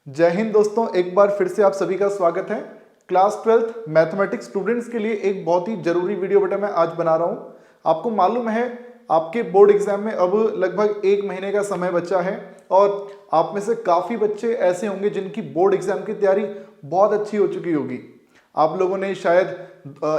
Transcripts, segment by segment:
जय हिंद दोस्तों, एक बार फिर से आप सभी का स्वागत है। क्लास 12th मैथमेटिक्स स्टूडेंट्स के लिए एक बहुत ही जरूरी वीडियो बेटा मैं आज बना रहा हूँ। आपको मालूम है आपके बोर्ड एग्जाम में अब लगभग 1 महीने का समय बचा है और आप में से काफ़ी बच्चे ऐसे होंगे जिनकी बोर्ड एग्जाम की तैयारी बहुत अच्छी हो चुकी होगी। आप लोगों ने शायद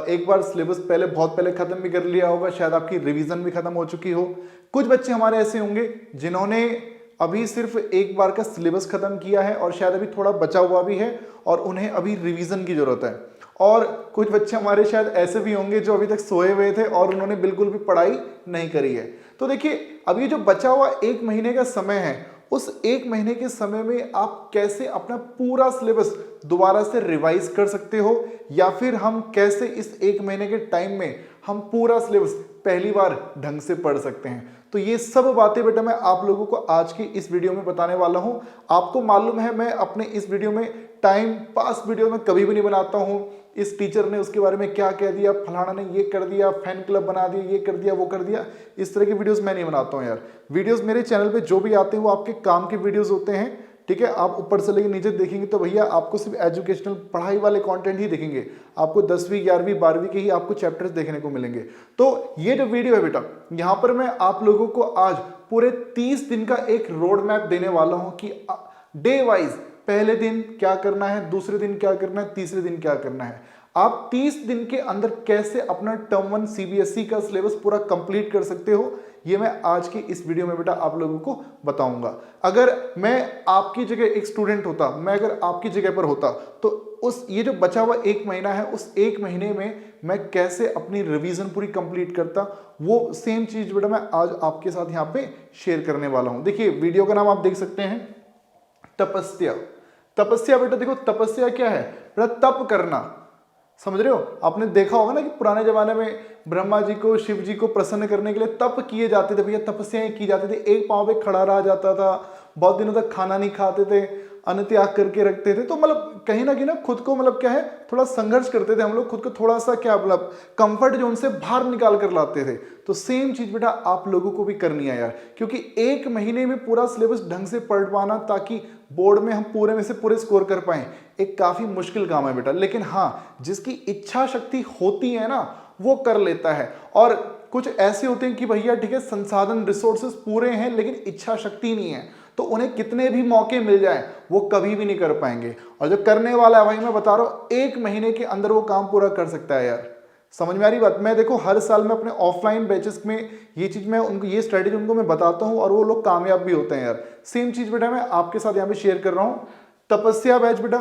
एक बार सिलेबस बहुत पहले खत्म भी कर लिया होगा, शायद आपकी रिवीजन भी खत्म हो चुकी हो। कुछ बच्चे हमारे ऐसे होंगे जिन्होंने अभी सिर्फ एक बार का सिलेबस खत्म किया है और शायद अभी थोड़ा बचा हुआ भी है और उन्हें अभी रिवीजन की जरूरत है। और कुछ बच्चे हमारे शायद ऐसे भी होंगे जो अभी तक सोए हुए थे और उन्होंने बिल्कुल भी पढ़ाई नहीं करी है। तो देखिए, अब ये जो बचा हुआ 1 महीने का समय है, उस 1 महीने के समय में आप कैसे अपना पूरा सिलेबस दोबारा से रिवाइज कर सकते हो, या फिर हम कैसे इस 1 महीने के टाइम में हम पूरा सिलेबस पहली बार ढंग से पढ़ सकते हैं। तो ये सब बातें बेटा मैं आप लोगों को आज की इस वीडियो में बताने वाला हूं। आपको मालूम है मैं अपने इस वीडियो में टाइम पास वीडियो में कभी भी नहीं बनाता हूं। इस टीचर ने उसके बारे में क्या कह दिया, फलाना ने ये कर दिया, फैन क्लब बना दिया, ये कर दिया, वो कर दिया, इस तरह की वीडियोस मैं नहीं बनाता हूं यार। वीडियोस मेरे चैनल पे जो भी आते हैं वो आपके काम के वीडियोस होते हैं, ठीक है। आप ऊपर से लेकर नीचे देखेंगे तो भैया आपको सिर्फ एजुकेशनल पढ़ाई वाले कंटेंट ही दिखेंगे। आपको 10वीं 11वीं 12वीं के ही आपको चैप्टर्स देखने को मिलेंगे। तो ये जो वीडियो है बेटा, यहाँ पर मैं आप लोगों को आज पूरे 30 दिन का एक रोड मैप देने वाला हूँ कि डे वाइज पहले दिन क्या करना है, दूसरे दिन क्या करना है, तीसरे दिन क्या करना है। आप 30 दिन के अंदर कैसे अपना टर्म 1 सीबीएसई का सिलेबस पूरा कंप्लीट कर सकते हो, ये मैं आज की इस वीडियो में बेटा आप लोगों को बताऊंगा। अगर मैं आपकी जगह एक स्टूडेंट होता, मैं अगर आपकी जगह पर होता, तो उस ये जो बचा हुआ 1 महीना है, उस 1 महीने में मैं कैसे अपनी रिवीजन पूरी कंप्लीट करता, वो सेम चीज बेटा मैं आज आपके साथ यहाँ पे शेयर करने वाला हूं। देखिए, वीडियो का नाम आप देख सकते हैं, तपस्या। तपस्या बेटा देखो, तपस्या क्या है बेटा? तप करना। समझ रहे हो? आपने देखा होगा ना कि पुराने जमाने में ब्रह्मा जी को, शिव जी को प्रसन्न करने के लिए तप किए जाते थे भैया, तपस्याएं की जाती थी। एक पांव पे खड़ा रहा जाता था, बहुत दिनों तक खाना नहीं खाते थे, अन्न त्याग करके रखते थे। तो मतलब कहीं ना कहीं ना खुद को मतलब क्या है, थोड़ा संघर्ष करते थे हम लोग, खुद को थोड़ा सा क्या मतलब कंफर्ट जोन से बाहर निकाल कर लाते थे। तो सेम चीज बेटा आप लोगों को भी करनी है यार, क्योंकि 1 महीने में पूरा सिलेबस ढंग से पढ़ पाना ताकि बोर्ड में हम पूरे में से पूरे स्कोर कर पाए, एक काफी मुश्किल काम है बेटा। लेकिन हाँ, जिसकी इच्छा शक्ति होती है ना, वो कर लेता है। और कुछ ऐसे होते हैं कि भैया ठीक है, संसाधन रिसोर्सेस पूरे हैं लेकिन इच्छा शक्ति नहीं है, तो उन्हें कितने भी मौके मिल जाएं वो कभी भी नहीं कर पाएंगे। और जो करने वाला है भाई, मैं बता रहा हूं 1 महीने के अंदर वो काम पूरा कर सकता है यार। समझ में आ रही बात? मैं देखो हर साल में अपने ऑफलाइन बैचेस में ये चीज मैं उनको, ये स्ट्रेटेजी उनको मैं बताता हूं और वो लोग कामयाब भी होते हैं यार। सेम चीज बेटा मैं आपके साथ यहाँ पे शेयर कर रहा हूं। तपस्या बैच बेटा,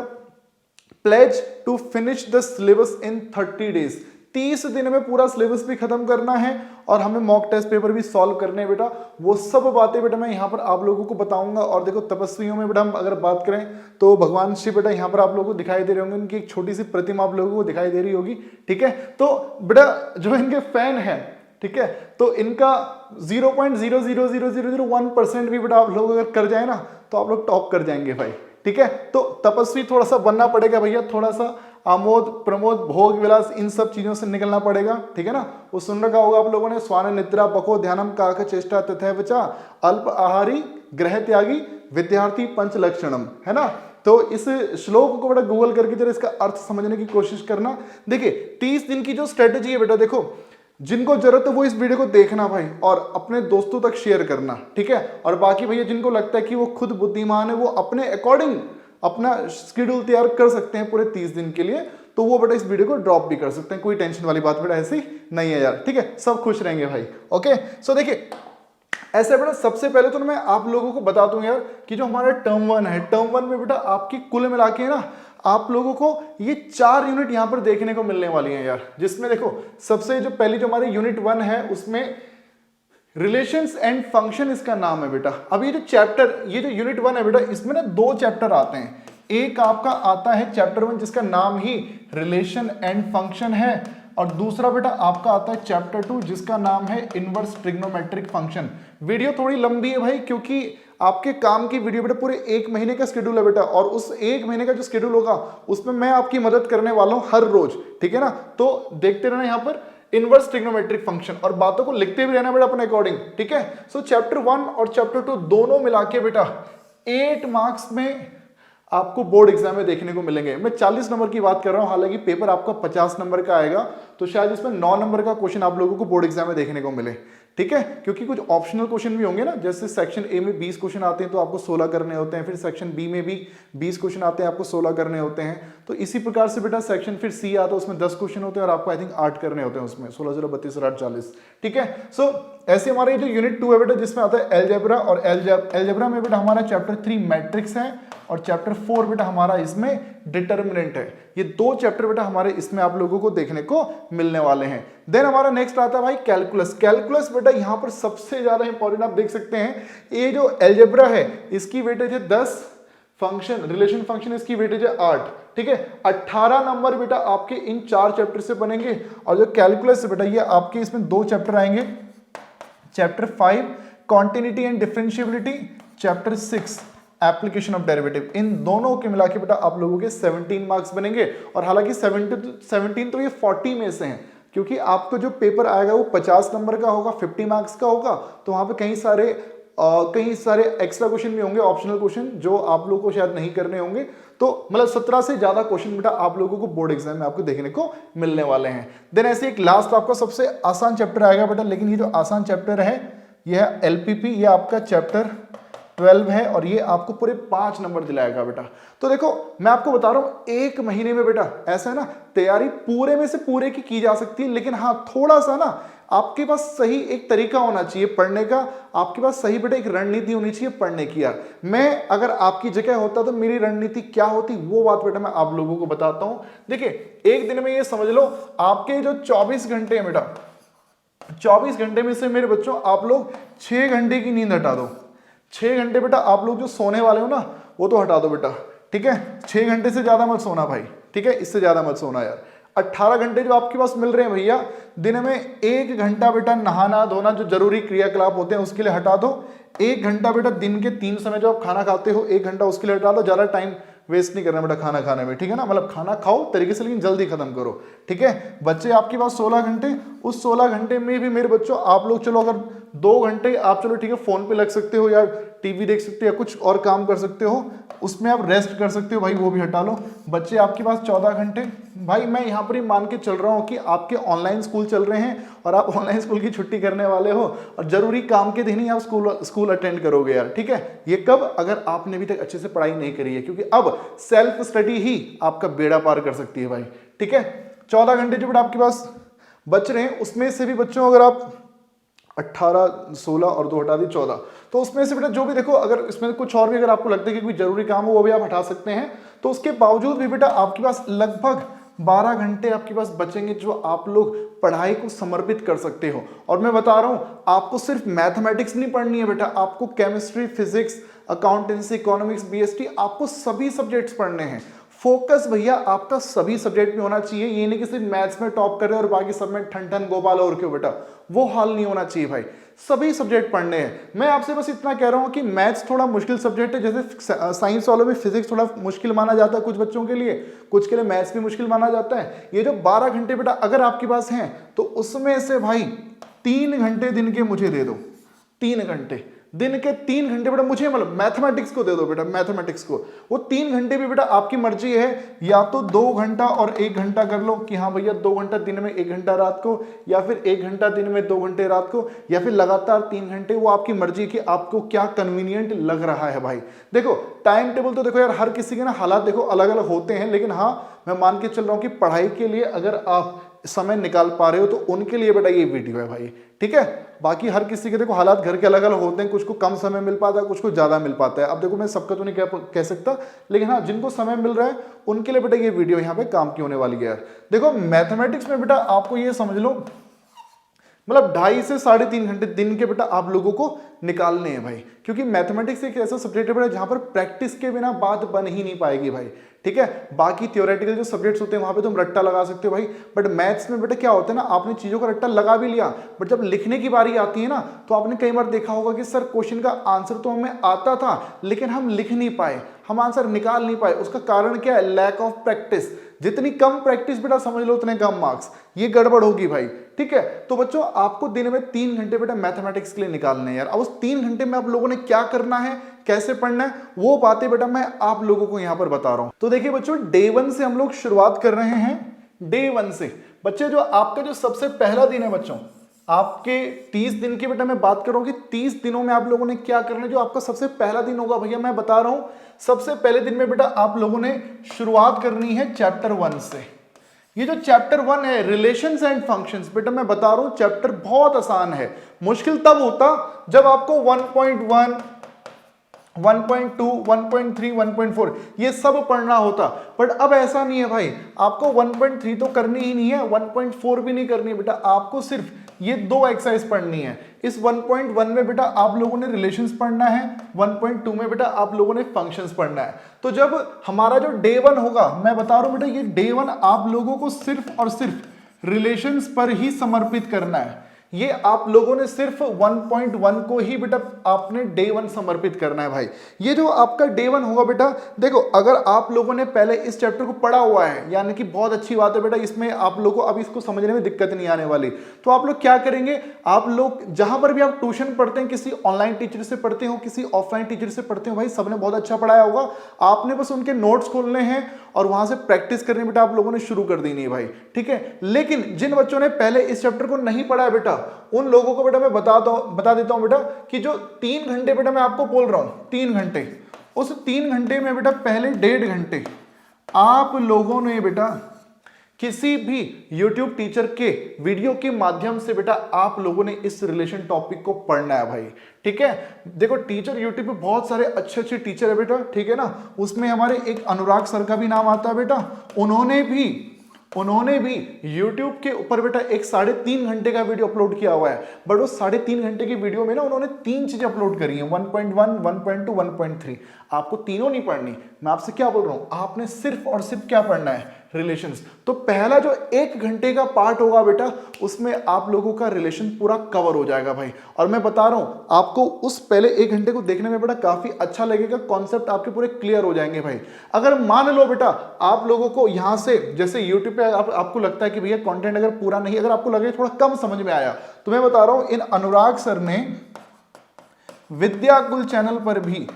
pledge to finish the syllabus in 30 days. 30 दिन में पूरा सिलेबस भी खत्म करना है और हमें मॉक टेस्ट पेपर भी सॉल्व करने हैं बेटा। वो सब बातें बेटा मैं यहाँ पर आप लोगों को बताऊंगा। और देखो, तपस्वियों में बेटा हम अगर बात करें तो भगवान शिव बेटा यहाँ पर आप लोगों को दिखाई दे रहे होंगे, उनकी एक छोटी सी प्रतिमा आप लोगों को दिखाई दे रही होगी, ठीक है। तो बेटा जो इनके फैन है, ठीक है, तो इनका 0.0000001% भी बेटा आप लोग अगर कर जाए ना तो आप लोग टॉप कर जाएंगे भाई, ठीक है। तो तपस्वी थोड़ा सा बनना पड़ेगा भैया, थोड़ा सा आमोद प्रमोद भोग विलास इन सब चीजों से निकलना पड़ेगा, ठीक है ना। वो सुन रखा होगा आप लोगों ने, स्वान निद्रा बको ध्यानम काक चेष्टा तथैव च अल्प आहारी ग्रह त्यागी विद्यार्थी पंच लक्षणम, है ना। तो इस श्लोक को बेटा गूगल करके जरा इसका अर्थ समझने की कोशिश करना। देखिए 30 दिन की जो स्ट्रेटेजी है बेटा, देखो जिनको जरूरत है वो इस वीडियो को देखना भाई और अपने दोस्तों तक शेयर करना, ठीक है। और बाकी भैया जिनको लगता है कि वो खुद बुद्धिमान है, वो अपने अकॉर्डिंग अपना शेड्यूल तैयार कर सकते हैं पूरे 30 दिन के लिए, तो वो बेटा इस वीडियो को ड्रॉप भी कर सकते हैं। कोई टेंशन वाली बात बेटा ऐसी नहीं है यार, ठीक है। सब खुश रहेंगे भाई, ओके। सो देखिए ऐसे बेटा, सबसे पहले तो मैं आप लोगों को बता दूं यार कि जो हमारा टर्म 1 है, टर्म 1 में बेटा आपकी कुल मिला के ना आप लोगों को ये 4 यूनिट यहां पर देखने को मिलने वाली हैं यार। जिसमें देखो सबसे जो पहली जो हमारी यूनिट 1 है उसमें रिलेशंस एंड फंक्शन इसका नाम है बेटा। अब ये जो चैप्टर, ये जो यूनिट 1 है बेटा, इसमें ना 2 चैप्टर आते हैं। एक आपका आता है चैप्टर 1 जिसका नाम ही रिलेशन एंड फंक्शन है, और दूसरा बेटा आपका आता है चैप्टर 2 जिसका नाम है इनवर्स ट्रिग्नोमेट्रिक फंक्शन। वीडियो थोड़ी लंबी है भाई, क्योंकि आपके काम की वीडियो बेटा पूरे 1 महीने का शेड्यूल है बेटा, और उस 1 महीने का जो शेड्यूल होगा उसमें मैं आपकी मदद करने वाला हूं हर रोज, ठीक है ना। तो देखते रहना यहाँ पर इनवर्स ट्रिग्नोमेट्रिक फंक्शन, और बातों को लिखते भी रहना बेटा अपने अकॉर्डिंग, ठीक है। सो चैप्टर 1 और चैप्टर 2 दोनों मिला के बेटा 8 मार्क्स में आपको बोर्ड एग्जाम में देखने को मिलेंगे। मैं 40 नंबर की बात कर रहा हूं, हालांकि पेपर आपका 50 नंबर का आएगा, तो शायद इसमें 9 नंबर का क्वेश्चन आप लोगों को बोर्ड एग्जाम में देखने को मिले, ठीक है। क्योंकि कुछ ऑप्शनल क्वेश्चन भी होंगे ना, जैसे सेक्शन ए में 20 क्वेश्चन आते हैं तो आपको 16 करने होते हैं, फिर सेक्शन बी में भी 20 क्वेश्चन आते हैं, आपको 16 करने होते हैं। तो इसी प्रकार से बेटा सेक्शन फिर सी आता है, उसमें 10 क्वेश्चन होते हैं और आपको आई थिंक 8 करने होते हैं उसमें, 16 0 32 और 8 40, ठीक है। सो ऐसे हमारे जो यूनिट 2 है बेटा, जिसमें आता है एलजेब्रा, और एलजेब्रा में बेटा हमारा चैप्टर 3 मैट्रिक्स है और चैप्टर 4 बेटा हमारा इसमें डिटर्मिनेंट है। ये 2 चैप्टर बेटा हमारे इसमें आप लोगों को देखने को मिलने वाले हैं। देन हमारा नेक्स्ट आता है भाई कैलकुलस। कैलकुलस बेटा यहाँ पर सबसे ज्यादा इंपॉर्टेंट आप देख सकते हैं, ये जो एलजेब्रा है इसकी वेटेज है 10, फंक्शन रिलेशन फंक्शन इसकी वेटेज है 8, ठीक है। 18 नंबर बेटा आपके इन 4 चैप्टर से बनेंगे। और जो कैलकुलस है बेटा ये आपके इसमें 2 चैप्टर आएंगे, chapter 5 continuity and differentiability, chapter 6 application of derivative. इन दोनों के मिला के बेटा आप लोगों के 17 मार्क्स बनेंगे। और हालांकि 17 तो ये 40 में से हैं, क्योंकि आपको जो पेपर आएगा वो 50 नंबर का होगा, 50 मार्क्स का होगा, तो वहां पे कई सारे एक्स्ट्रा क्वेश्चन भी होंगे, ऑप्शनल क्वेश्चन, जो आप लोगों को शायद नहीं करने होंगे। तो मतलब 17 से ज्यादा क्वेश्चन बेटा आप लोगों को बोर्ड एग्जाम में आपको देखने को मिलने वाले हैं। देन ऐसे एक लास्ट आपका सबसे आसान चैप्टर आएगा बेटा, लेकिन ये जो आसान चैप्टर है ये है एलपीपी, ये आपका चैप्टर 12 है और ये आपको पूरे 5 नंबर दिलाएगा बेटा। तो देखो मैं आपको बता रहा हूं, 1 महीने में बेटा ऐसा है ना, तैयारी पूरे में से पूरे की जा सकती है, लेकिन हाँ थोड़ा सा ना आपके पास सही एक तरीका होना चाहिए पढ़ने का, आपके पास सही बेटा एक रणनीति होनी चाहिए पढ़ने की। यार मैं अगर आपकी जगह होता तो मेरी रणनीति क्या होती, वो बात बेटा मैं आप लोगों को बताता हूं। देखिए एक दिन में ये समझ लो, आपके जो 24 घंटे हैं बेटा, 24 घंटे में से मेरे बच्चों आप लोग 6 घंटे की नींद हटा दो। 6 घंटे बेटा आप लोग जो सोने वाले हो ना वो तो हटा दो बेटा, ठीक है। 6 घंटे से ज्यादा मत सोना भाई, ठीक है, इससे ज्यादा मत सोना यार। 18 घंटे जो आपके पास मिल रहे हैं भैया, दिन में 1 घंटा बेटा नहाना धोना जो जरूरी क्रियाकलाप होते हैं उसके लिए हटा दो। 1 घंटा बेटा दिन के 3 समय जो आप खाना खाते हो 1 घंटा उसके लिए हटा दो। ज्यादा टाइम वेस्ट नहीं करना बेटा खाना खाने में, ठीक है ना। मतलब खाना खाओ तरीके से, लेकिन जल्दी खत्म करो, ठीक है। बच्चे आपके पास 16 घंटे, उस 16 घंटे में भी मेरे बच्चों आप लोग चलो अगर 2 घंटे आप चलो ठीक है फोन पे लग सकते हो या टीवी देख सकते हो या कुछ और काम कर सकते हो, उसमें आप रेस्ट कर सकते हो भाई, वो भी हटा लो। बच्चे आपके पास 14 घंटे, भाई मैं यहाँ पर ही मान के चल रहा हूँ कि आपके ऑनलाइन स्कूल चल रहे हैं और आप ऑनलाइन स्कूल की छुट्टी करने वाले हो और जरूरी काम के दिन ही आप स्कूल अटेंड करोगे यार, ठीक है। ये कब, अगर आपने अभी तक अच्छे से पढ़ाई नहीं करी है, क्योंकि अब सेल्फ स्टडी ही आपका बेड़ा पार कर सकती है भाई, ठीक है। 14 घंटे जो बेटा आपके पास बच रहे हैं उसमें से भी बच्चों अगर आप 18 16 और 2 हटा दी 14, तो उसमें से बेटा जो भी देखो, अगर इसमें कुछ और भी अगर आपको लगता है कि कोई जरूरी काम हो वो भी आप हटा सकते हैं। तो उसके बावजूद भी बेटा आपके पास लगभग 12 घंटे आपके पास बचेंगे जो आप लोग पढ़ाई को समर्पित कर सकते हो। और मैं बता रहा हूं आपको सिर्फ मैथमेटिक्स नहीं पढ़नी है बेटा, आपको chemistry, physics, accountancy, economics, BST, आपको सभी सब्जेक्ट्स पढ़ने हैं। फोकस भैया आपका सभी सब्जेक्ट में होना चाहिए, ये नहीं कि सिर्फ मैथ्स में टॉप कर रहे हो और बाकी सब में ठन ठन गोपाल और क्यों बेटा, वो हाल नहीं होना चाहिए भाई, सभी सब्जेक्ट पढ़ने हैं। मैं आपसे बस इतना कह रहा हूं कि मैथ्स थोड़ा मुश्किल सब्जेक्ट है, जैसे साइंस वालों में फिजिक्स थोड़ा मुश्किल माना जाता है कुछ बच्चों के लिए, कुछ के लिए मैथ्स भी मुश्किल माना जाता है। ये जो 12 घंटे बेटा अगर आपके पास हैं तो उसमें से भाई 3 घंटे दिन के मुझे दे दो, 3 घंटे दिन के 3 घंटे बेटा मुझे, मतलब मैथमेटिक्स को दे दो बेटा, मैथमेटिक्स को। वो 3 घंटे भी बेटा आपकी मर्जी है, या तो 2 घंटा और 1 घंटा कर लो कि हाँ भैया 2 घंटा दिन में 1 घंटा रात को, या फिर 1 घंटा दिन में 2 घंटे रात को, या फिर लगातार 3 घंटे, वो आपकी मर्जी है कि आपको क्या कन्वीनियंट लग रहा है भाई। देखो टाइम टेबल तो देखो यार हर किसी के ना हालात देखो अलग अलग होते हैं, लेकिन हाँ मैं मान के चल रहा हूँ कि पढ़ाई के लिए अगर आप समय निकाल पा रहे हो तो उनके लिए बेटा ये वीडियो है भाई, ठीक है। बाकी हर किसी के देखो हालात घर के अलग अलग होते हैं, कुछ को कम समय मिल पाता है, कुछ को ज्यादा मिल पाता है। अब देखो मैं सबका तो नहीं कह सकता, लेकिन हाँ जिनको समय मिल रहा है उनके लिए बेटा ये वीडियो यहाँ पे काम की होने वाली है यार। देखो मैथमेटिक्स में बेटा आपको ये समझ लो मतलब 2.5 से 3.5 घंटे दिन के बेटा आप लोगों को निकालने हैं भाई, क्योंकि मैथमेटिक्स एक ऐसा सब्जेक्ट है बेटा जहां पर प्रैक्टिस के बिना बात बन ही नहीं पाएगी भाई, ठीक है। बाकी थियोरेटिकल जो सब्जेक्ट्स होते हैं वहां पे तुम रट्टा लगा सकते हो भाई, बट मैथ्स में बेटा क्या होता है ना, आपने चीजों का रट्टा लगा भी लिया, बट जब लिखने की बारी आती है ना तो आपने कई बार देखा होगा कि सर क्वेश्चन का आंसर तो हमें आता था लेकिन हम लिख नहीं पाए, हम आंसर निकाल नहीं पाए। उसका कारण क्या है? Lack of practice. जितनी कम प्रैक्टिस बेटा समझ लो उतने कम मार्क्स, ये गड़बड़ होगी भाई, ठीक है। तो बच्चों आपको दिन में 3 घंटे बेटा मैथमेटिक्स के लिए निकालने हैं यार। अब उस 3 घंटे में आप लोगों ने क्या करना है, कैसे पढ़ना है, वो बातें बेटा मैं आप लोगों को यहां पर बता रहा हूं। तो देखिए बच्चों, डे 1 से हम लोग शुरुआत कर रहे हैं। डे 1 से बच्चे जो आपका जो सबसे पहला दिन है बच्चों, आपके 30 दिन की बेटा मैं बात कर रहा हूं कि 30 दिनों में आप लोगों ने क्या करना है। जो आपका सबसे पहला दिन होगा भैया मैं बता रहा हूं, सबसे पहले दिन में बेटा आप लोगों ने शुरुआत करनी है चैप्टर 1 से। ये जो चैप्टर 1 है रिलेशंस एंड फंक्शंस, बेटा मैं बता रहा हूं चैप्टर बहुत आसान है। मुश्किल तब होता जब आपको 1.1 1.2 1.3 1.4 ये सब पढ़ना होता, बट अब ऐसा नहीं है भाई। आपको 1.3 तो करनी ही नहीं है, 1.4 भी नहीं करनी है बेटा, आपको सिर्फ ये 2 एक्सरसाइज पढ़नी है। इस 1.1 में बेटा आप लोगों ने रिलेशंस पढ़ना है, 1.2 में बेटा आप लोगों ने फंक्शंस पढ़ना है। तो जब हमारा जो डे 1 होगा, मैं बता रहा हूं बेटा ये डे 1 आप लोगों को सिर्फ और सिर्फ रिलेशंस पर ही समर्पित करना है। ये आप लोगों ने सिर्फ 1.1 को ही बेटा आपने डे 1 समर्पित करना है भाई। ये जो आपका डे 1 होगा बेटा, देखो अगर आप लोगों ने पहले इस चैप्टर को पढ़ा हुआ है, यानी कि बहुत अच्छी बात है बेटा, इसमें आप लोगों को अब इसको समझने में दिक्कत नहीं आने वाली। तो आप लोग क्या करेंगे, आप लोग जहां पर भी आप ट्यूशन पढ़ते हैं, किसी ऑनलाइन टीचर से पढ़ते हो, किसी ऑफलाइन टीचर से पढ़ते हो, भाई सबने बहुत अच्छा पढ़ाया होगा, आपने बस उनके नोट्स खोलने हैं और वहां से प्रैक्टिस करने बेटा आप लोगों ने शुरू कर देनी है भाई, ठीक है। लेकिन जिन बच्चों ने पहले इस चैप्टर को नहीं पढ़ा है बेटा, उन लोगों को बेटा मैं बता देता हूं बेटा कि जो 3 घंटे बेटा मैं आपको बोल रहा हूं, 3 घंटे, उस 3 घंटे में बेटा पहले 1.5 घंटे आप लोगों ने बेटा किसी भी YouTube टीचर के वीडियो के माध्यम से बेटा आप लोगों ने इस रिलेशन टॉपिक को पढ़ना है भाई, ठीक है। देखो टीचर YouTube पे बहुत सारे अच्छे अच्छे टीचर है बेटा, ठीक है ना। उसमें हमारे एक अनुराग सर का भी नाम आता है बेटा, उन्होंने भी YouTube के ऊपर बेटा एक 3.5 घंटे का वीडियो अपलोड किया हुआ है। बट वो 3.5 घंटे की वीडियो में ना उन्होंने 3 चीजें अपलोड करी हैं, 1.1 1.2 1.3। आपको तीनों नहीं पढ़नी, मैं आपसे क्या बोल रहा हूं, आपने सिर्फ और सिर्फ क्या पढ़ना है, रिलेशंस। तो पहला जो 1 घंटे का पार्ट होगा बेटा, उसमें आप लोगों का रिलेशन पूरा कवर हो जाएगा भाई। और मैं बता रहा हूं आपको उस पहले 1 घंटे को देखने में बेटा काफी अच्छा लगेगा, कॉन्सेप्ट आपके पूरे क्लियर हो जाएंगे भाई। अगर मान लो बेटा आप लोगों को यहां से जैसे यूट्यूब पे आपको लगता है कि भैया कंटेंट अगर पूरा नहीं, अगर आपको लगे थोड़ा कम समझ में आया, तो मैं बता रहा हूं इन अनुराग सर ने विद्याकुल चैनल पर भी,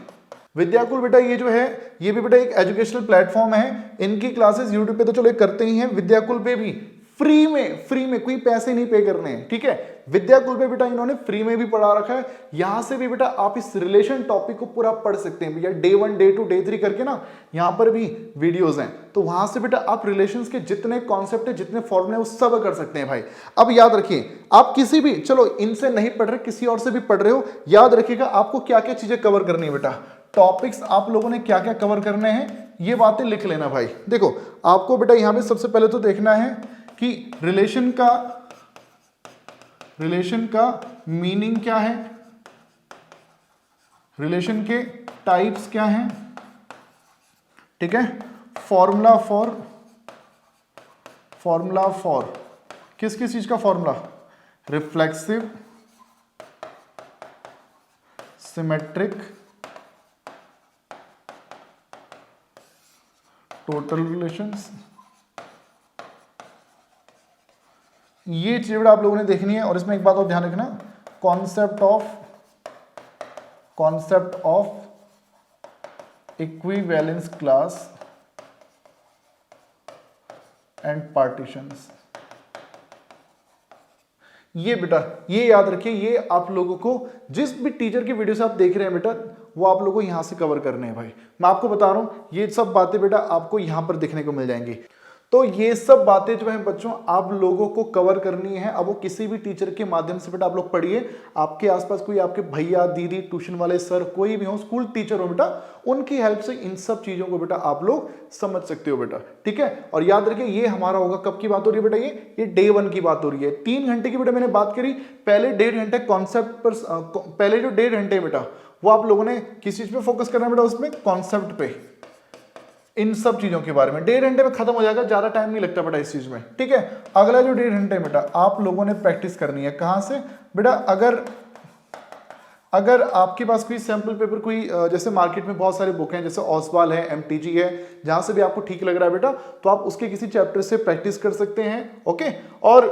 विद्याकुल बेटा ये जो है ये भी बेटा एक एजुकेशनल प्लेटफॉर्म है, इनकी क्लासेस यूट्यूब पे तो चलो करते ही हैं, विद्याकुल पे भी फ्री में कोई पैसे नहीं पे करने हैं, ठीक है। विद्याकुल पे बेटा इन्होंने फ्री में भी पढ़ा रखा है, यहां से भी बेटा आप इस रिलेशन टॉपिक को पूरा पढ़ सकते हैं भैया। डे 1 डे 2 डे 3 करके ना यहां पर भी वीडियोस हैं, तो वहां से बेटा आप रिलेशंस के जितने कॉन्सेप्ट है, जितने फॉर्मूले वो सब कर सकते हैं भाई। अब याद रखिए, आप किसी भी, चलो इनसे नहीं पढ़ रहे, किसी और से भी पढ़ रहे हो, याद रखिएगा आपको क्या क्या चीजें कवर करनी है बेटा, टॉपिक्स आप लोगों ने क्या क्या कवर करने हैं, ये बातें लिख लेना भाई। देखो आपको बेटा यहां पे सबसे पहले तो देखना है कि रिलेशन का मीनिंग क्या है, रिलेशन के टाइप्स क्या हैं, ठीक है। फॉर्मूला फॉर किस किस चीज का formula, reflexive, symmetric, total relations, ये चीज बेटा आप लोगों ने देखनी है। और इसमें एक बात और ध्यान रखना, concept of equivalence class and partitions, ये बेटा ये याद रखिए, ये आप लोगों को जिस भी टीचर की वीडियो से आप देख रहे हैं बेटा, वो आप लोगों को यहां से कवर करने हैं भाई। मैं आपको बता रहा हूं ये सब बातें बेटा आपको यहां पर देखने को मिल जाएंगी। तो ये सब बातें जो है बच्चों आप लोगों को कवर करनी है। अब वो किसी भी टीचर के माध्यम से बेटा आप लोग पढ़िए, आपके आसपास कोई आपके भैया दीदी, ट्यूशन वाले सर, कोई भी हो, स्कूल टीचर हो बेटा, उनकी हेल्प से इन सब चीजों को बेटा आप लोग समझ सकते हो बेटा, ठीक है। और याद रखिए ये हमारा होगा, कब की बात हो रही है बेटा, ये डे 1 की बात हो रही है। 3 घंटे की बेटा मैंने बात करी, पहले 1.5 घंटे कॉन्सेप्ट पर, पहले जो 1.5 घंटे बेटा वो आप लोगों ने किस चीज पे फोकस करना बेटा, उसमें कॉन्सेप्ट पे, इन सब चीजों के बारे में। 1.5 घंटे में खत्म हो जाएगा, ज्यादा टाइम नहीं लगता बेटा इस चीज में, ठीक है। अगला जो 1.5 घंटे बेटा आप लोगों ने प्रैक्टिस करनी है, कहां से बेटा, अगर आपके पास कोई सैंपल पेपर, कोई जैसे मार्केट में बहुत सारे बुक हैं, जैसे ओसवाल है, MTG है, जहां से भी आपको ठीक लग रहा है बेटा, तो आप उसके किसी चैप्टर से प्रैक्टिस कर सकते हैं, ओके। और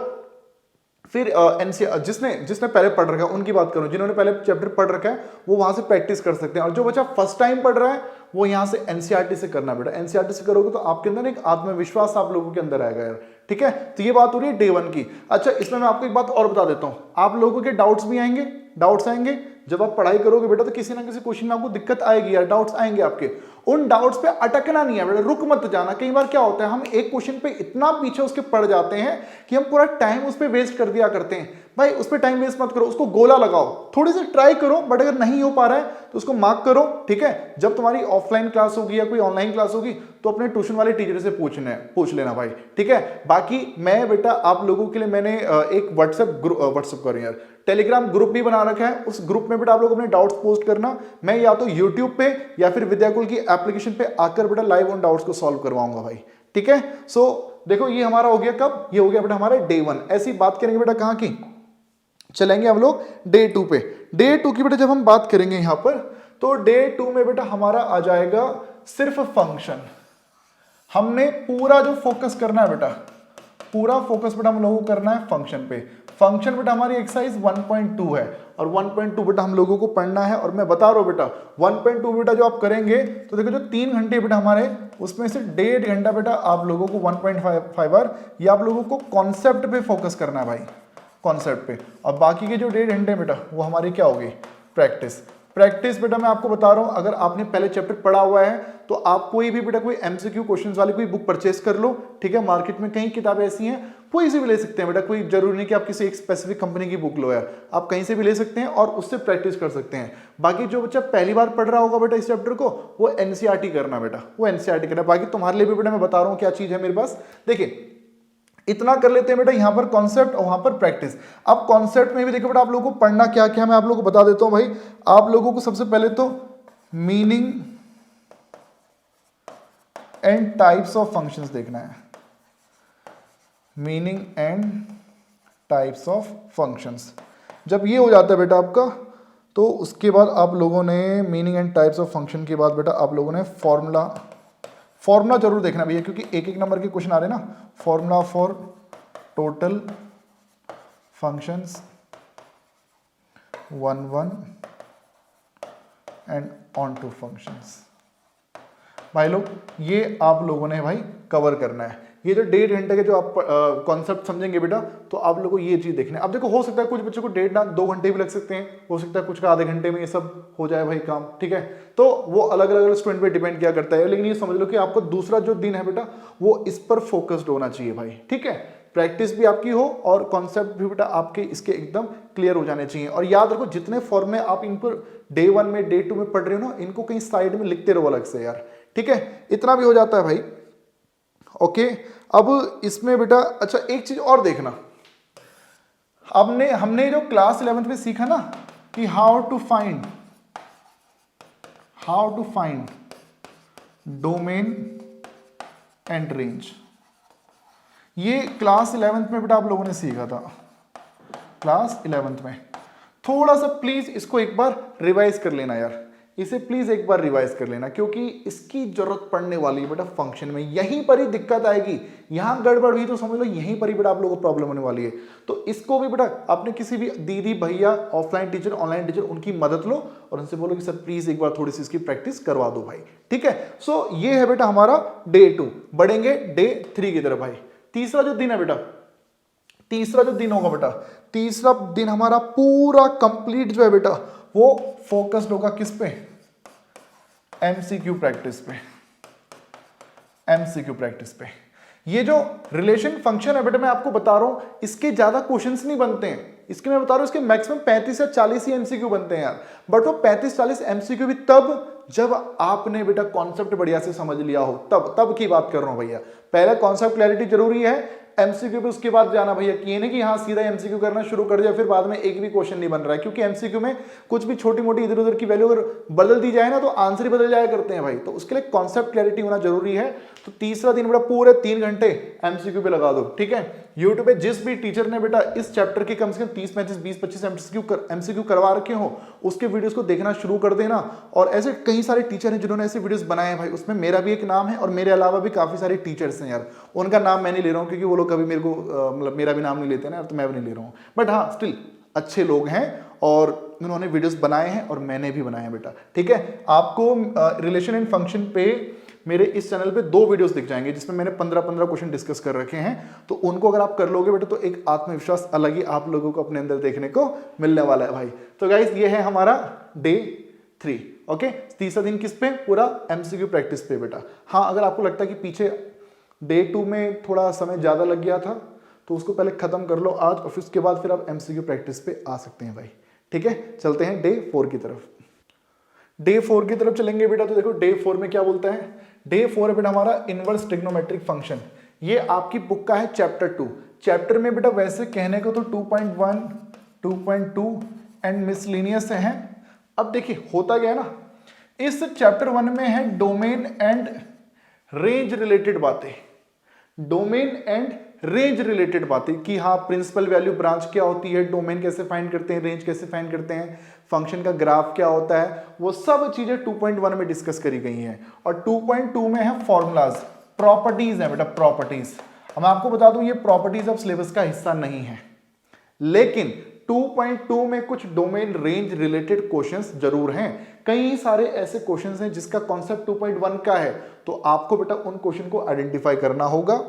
फिर एनसीआर जिसने जिसने पहले पढ़ रखा है उनकी बात करूं, जिन्होंने पहले चैप्टर पढ़ रखा है वो वहां से प्रैक्टिस कर सकते हैं, और जो बच्चा फर्स्ट टाइम पढ़ रहा है वो यहां से एनसीईआरटी से करना बेटा। एनसीईआरटी से करोगे तो आपके अंदर एक आत्मविश्वास आप लोगों के अंदर आएगा यार, ठीक है। तो ये बात हो रही है डे 1 की। अच्छा, इसमें मैं आपको एक बात और बता देता हूं, आप लोगों के डाउट्स भी आएंगे, डाउट्स आएंगे जब आप पढ़ाई करोगे बेटा, तो किसी ना किसी क्वेश्चन में आपको दिक्कत आएगी यार, डाउट्स आएंगे आपके। उन डाउट्स पे अटकना नहीं है बेटा, रुक मत जाना। कई बार क्या होता है, हम एक क्वेश्चन पे इतना पीछे उसके पड़ जाते हैं कि हम पूरा टाइम उस पर वेस्ट कर दिया करते हैं। भाई उस पर टाइम वेस्ट मत करो, उसको गोला लगाओ, थोड़ी सी ट्राई करो, बट अगर नहीं हो पा रहा है तो उसको मार्क करो, ठीक है। जब तुम्हारी ऑफलाइन क्लास होगी या कोई ऑनलाइन क्लास होगी तो अपने ट्यूशन वाले टीचर से पूछ लेना भाई, ठीक है। बाकी मैं बेटा आप लोगों के लिए मैंने एक व्हाट्सएप टेलीग्राम ग्रुप भी बना रखा है। उस ग्रुप में बेटा आप लोग अपने डाउट्स पोस्ट करना, मैं या तो यूट्यूब पे या फिर विद्याकुल की एप्लीकेशन पे आकर बेटा लाइव उन डाउट्स को सॉल्व करवाऊंगा भाई, ठीक है। सो देखो ये हमारा हो गया कब, ये हो गया बेटा हमारा डे 1। ऐसी बात करेंगे बेटा कहां की, चलेंगे हम लोग डे 2 पे। डे 2 की बेटा जब हम बात करेंगे यहां पर, तो डे 2 में बेटा हमारा आ जाएगा सिर्फ फंक्शन। हमने पूरा जो फोकस करना है बेटा, पूरा फोकस बेटा हम लोगों को करना है फंक्शन पे। फंक्शन बेटा हमारी एक्सरसाइज 1.2 है, और 1.2 बेटा हम लोगों को पढ़ना है। और मैं बता रहा हूं बेटा 1.2 बेटा जो आप करेंगे तो देखो जो 3 घंटे बेटा हमारे, उसमें से 1.5 घंटा बेटा आप लोगों को 1.5 आवर ये आप लोगों को कॉन्सेप्ट पे फोकस करना है भाई, कॉन्सेप्ट पे। और बाकी के जो 1.5 घंटे बेटा वो हमारी क्या होगी, प्रैक्टिस। प्रैक्टिस बेटा मैं आपको बता रहा हूं, अगर आपने पहले चैप्टर पढ़ा हुआ है तो आप कोई भी बेटा कोई एमसीक्यू क्वेश्चंस वाली कोई बुक परचेस कर लो, ठीक है। मार्केट में कई किताबें ऐसी हैं, कोई से भी ले सकते हैं बेटा, कोई जरूरी नहीं कि आप किसी एक स्पेसिफिक कंपनी की बुक लो यार, आप कहीं से भी ले सकते हैं और उससे प्रैक्टिस कर सकते हैं। बाकी जो बच्चा पहली बार पढ़ रहा होगा बेटा इस चैप्टर को, वो एनसीईआरटी करना बेटा, वो एनसीईआरटी करना। बाकी तुम्हारे लिए भी बेटा मैं बता रहा हूँ क्या चीज है मेरे पास। देखिए इतना कर लेते हैं बेटा, यहां पर कॉन्सेप्ट और वहां पर प्रैक्टिस। अब कॉन्सेप्ट में भी देखो बेटा आप लोगों को पढ़ना क्या क्या मैं आप लोगों को बता देता हूं भाई। आप लोगों को सबसे पहले तो meaning and types of functions देखना है, meaning and types of functions. जब ये हो जाता है बेटा आपका, तो उसके बाद आप लोगों ने meaning and types of function के बाद बेटा आप लोगों ने फॉर्मूला जरूर देखना भैया, क्योंकि एक एक नंबर के क्वेश्चन आ रहे हैं ना। Formula for total functions 1 and onto functions. भाई लोग ये आप लोगों ने भाई कवर करना है। ये जो 1.5 घंटे के जो आप कॉन्सेप्ट समझेंगे बेटा, तो आप लोगों को ये चीज देखना है। अब देखो हो सकता है कुछ बच्चों को 1.5-2 घंटे भी लग सकते हैं, हो सकता है कुछ का आधे घंटे में ये सब हो जाए भाई काम, ठीक है। तो वो अलग अलग स्टूडेंट पे डिपेंड किया करता है, लेकिन ये समझ लो कि आपको दूसरा जो दिन है बेटा वो इस पर फोकस्ड होना चाहिए भाई, ठीक है। प्रैक्टिस भी आपकी हो और कॉन्सेप्ट भी बेटा आपके इसके एकदम क्लियर हो जाने चाहिए। और याद रखो जितने फॉर्मूले आप इन पर डे 1 में डे 2 में पढ़ रहे हो ना, इनको कहीं साइड में लिखते रहो अलग से यार, ठीक है। इतना भी हो जाता है भाई, ओके। अब इसमें बेटा अच्छा एक चीज और देखना, हमने जो क्लास 11th में सीखा ना कि how to find domain and range, ये क्लास 11th में बेटा आप लोगों ने सीखा था। क्लास 11th में थोड़ा सा प्लीज इसको एक बार रिवाइज कर लेना यार, इसे प्लीज एक बार रिवाइज कर लेना, क्योंकि इसकी जरूरत पड़ने वाली है बेटा फंक्शन में। यहीं पर ही दिक्कत आएगी, यहां गड़बड़ हुई तो समझ लो यहीं पर ही बेटा आप लोगों को प्रॉब्लम होने वाली है। तो इसको भी बेटा आपने किसी भी दीदी भैया ऑफलाइन टीचर ऑनलाइन टीचर उनकी मदद लो और उनसे बोलो कि सर प्लीज एक बार थोड़ी सी इसकी प्रैक्टिस करवा दो भाई, ठीक है। सो ये है बेटा हमारा डे 2। बढ़ेंगे डे 3 की तरफ भाई। तीसरा जो दिन है बेटा, तीसरा जो दिन होगा बेटा, तीसरा दिन हमारा पूरा कंप्लीट जो है बेटा वो फोकस्ड होगा किस पे, एमसीक्यू प्रैक्टिस पे, एमसीक्यू प्रैक्टिस पे। ये जो रिलेशन फंक्शन है बेटा मैं आपको बता रहा हूं, इसके ज्यादा क्वेश्चंस नहीं बनते हैं, इसके मैं बता रहा हूं इसके मैक्सिमम 35 या 40 ही एमसीक्यू बनते हैं यार। बट वो 35-40 एमसीक्यू भी तब जब आपने बेटा कॉन्सेप्ट बढ़िया से समझ लिया हो, तब की बात कर रहा हूं भैया। पहले कॉन्सेप्ट क्लैरिटी जरूरी है, एमसीक्यू पे उसके बाद जाना भैया, कि नहीं कि हाँ सीधा एमसीक्यू करना शुरू कर दिया फिर बाद में एक भी क्वेश्चन नहीं बन रहा है। क्योंकि एमसीक्यू में कुछ भी छोटी मोटी इधर उधर की वैल्यू अगर बदल दी जाए ना तो आंसर ही बदल जाया करते हैं भाई, तो उसके लिए कॉन्सेप्ट क्लैरिटी होना जरूरी है। तो तीसरा दिन बेटा पूरे 3 घंटे एमसीक्यू पे लगा दो, ठीक है। यूट्यूब पे जिस भी टीचर ने बेटा इस चैप्टर के कम से कम 30-35 20-25 एमसीक्यू करवा रखे हो, उसके वीडियोस को देखना शुरू कर देना। और ऐसे कई कई सारे टीचर हैं जिन्होंने ऐसे वीडियोस बनाए हैं भाई, उसमें मेरा भी एक नाम है और मेरे अलावा भी काफ़ी सारे टीचर्स हैं यार। उनका नाम मैं नहीं ले रहा हूँ क्योंकि वो लोग कभी मेरे को मतलब मेरा भी नाम नहीं लेते ना यार, तो मैं भी नहीं ले रहा हूँ। बट हाँ, स्टिल अच्छे लोग हैं और उन्होंने वीडियोस बनाए हैं और मैंने भी बनाए हैं बेटा। ठीक है, आपको रिलेशन एंड फंक्शन पे मेरे इस चैनल पे 2 वीडियोस दिख जाएंगे जिसमें मैंने 15-15 क्वेश्चन डिस्कस कर रखे हैं। तो उनको अगर आप कर लोगे बेटा तो एक आत्मविश्वास अलग ही आप लोगों को अपने अंदर देखने को मिलने वाला है भाई। तो गाइस ये है हमारा डे 3। ओके, तीसरा दिन किस पे? पूरा एमसीक्यू प्रैक्टिस पे बेटा। हाँ, अगर आपको लगता है कि पीछे डे 2 में थोड़ा समय ज्यादा लग गया था तो उसको पहले खत्म कर लो आज, और फिर उसके बाद फिर आप एमसीक्यू प्रैक्टिस पे आ सकते हैं भाई। ठीक है, चलते हैं डे 4 की तरफ। डे 4 की तरफ चलेंगे बेटा। तो देखो डे 4 में क्या बोलता है। डे 4 है बेटा हमारा इनवर्स ट्रिग्नोमेट्रिक फंक्शन। ये आपकी बुक का है चैप्टर 2। चैप्टर में बेटा वैसे कहने को तो 2.1, 2.2 एंड मिसलिनियस है। अब देखिए होता क्या है ना, इस चैप्टर 1 में है डोमेन एंड रेंज रिलेटेड बातें। डोमेन एंड रेंज रिलेटेड बातें कि हाँ प्रिंसिपल वैल्यू ब्रांच क्या होती है, डोमेन कैसे फाइंड करते हैं, रेंज कैसे फाइंड करते हैं, फंक्शन का ग्राफ क्या होता है, वो सब चीजें 2.1 में डिस्कस करी गई हैं। और 2.2 में है फॉर्मूलाज, प्रॉपर्टीज है बेटा, प्रॉपर्टीज। अब मैं आपको बता दूं ये प्रॉपर्टीज अब सिलेबस का हिस्सा नहीं है, लेकिन 2.2 में कुछ डोमेन रेंज रिलेटेड क्वेश्चंस जरूर हैं। कई सारे ऐसे क्वेश्चंस हैं जिसका कॉन्सेप्ट 2.1 का है, तो आपको बेटा उन क्वेश्चन को आइडेंटिफाई करना होगा।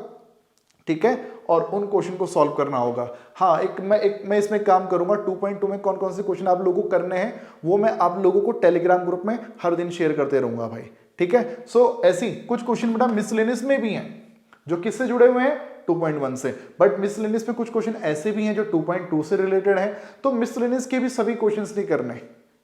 ठीक है, और उन क्वेश्चन को सॉल्व करना होगा। हाँ, मैं इसमें काम करूंगा। 2.2 में कौन कौन से क्वेश्चन आप लोगों को करने हैं वो मैं आप लोगों को टेलीग्राम ग्रुप में हर दिन शेयर करते रहूंगा भाई। ठीक है, सो ऐसी कुछ क्वेश्चन बेटा मिसलेनियस में भी हैं जो किससे जुड़े हुए हैं, 2.1 से। बट मिसलेनियस में कुछ क्वेश्चन ऐसे भी हैं जो 2.2 से रिलेटेड है, तो मिसलेनियस के भी सभी क्वेश्चंस नहीं करने।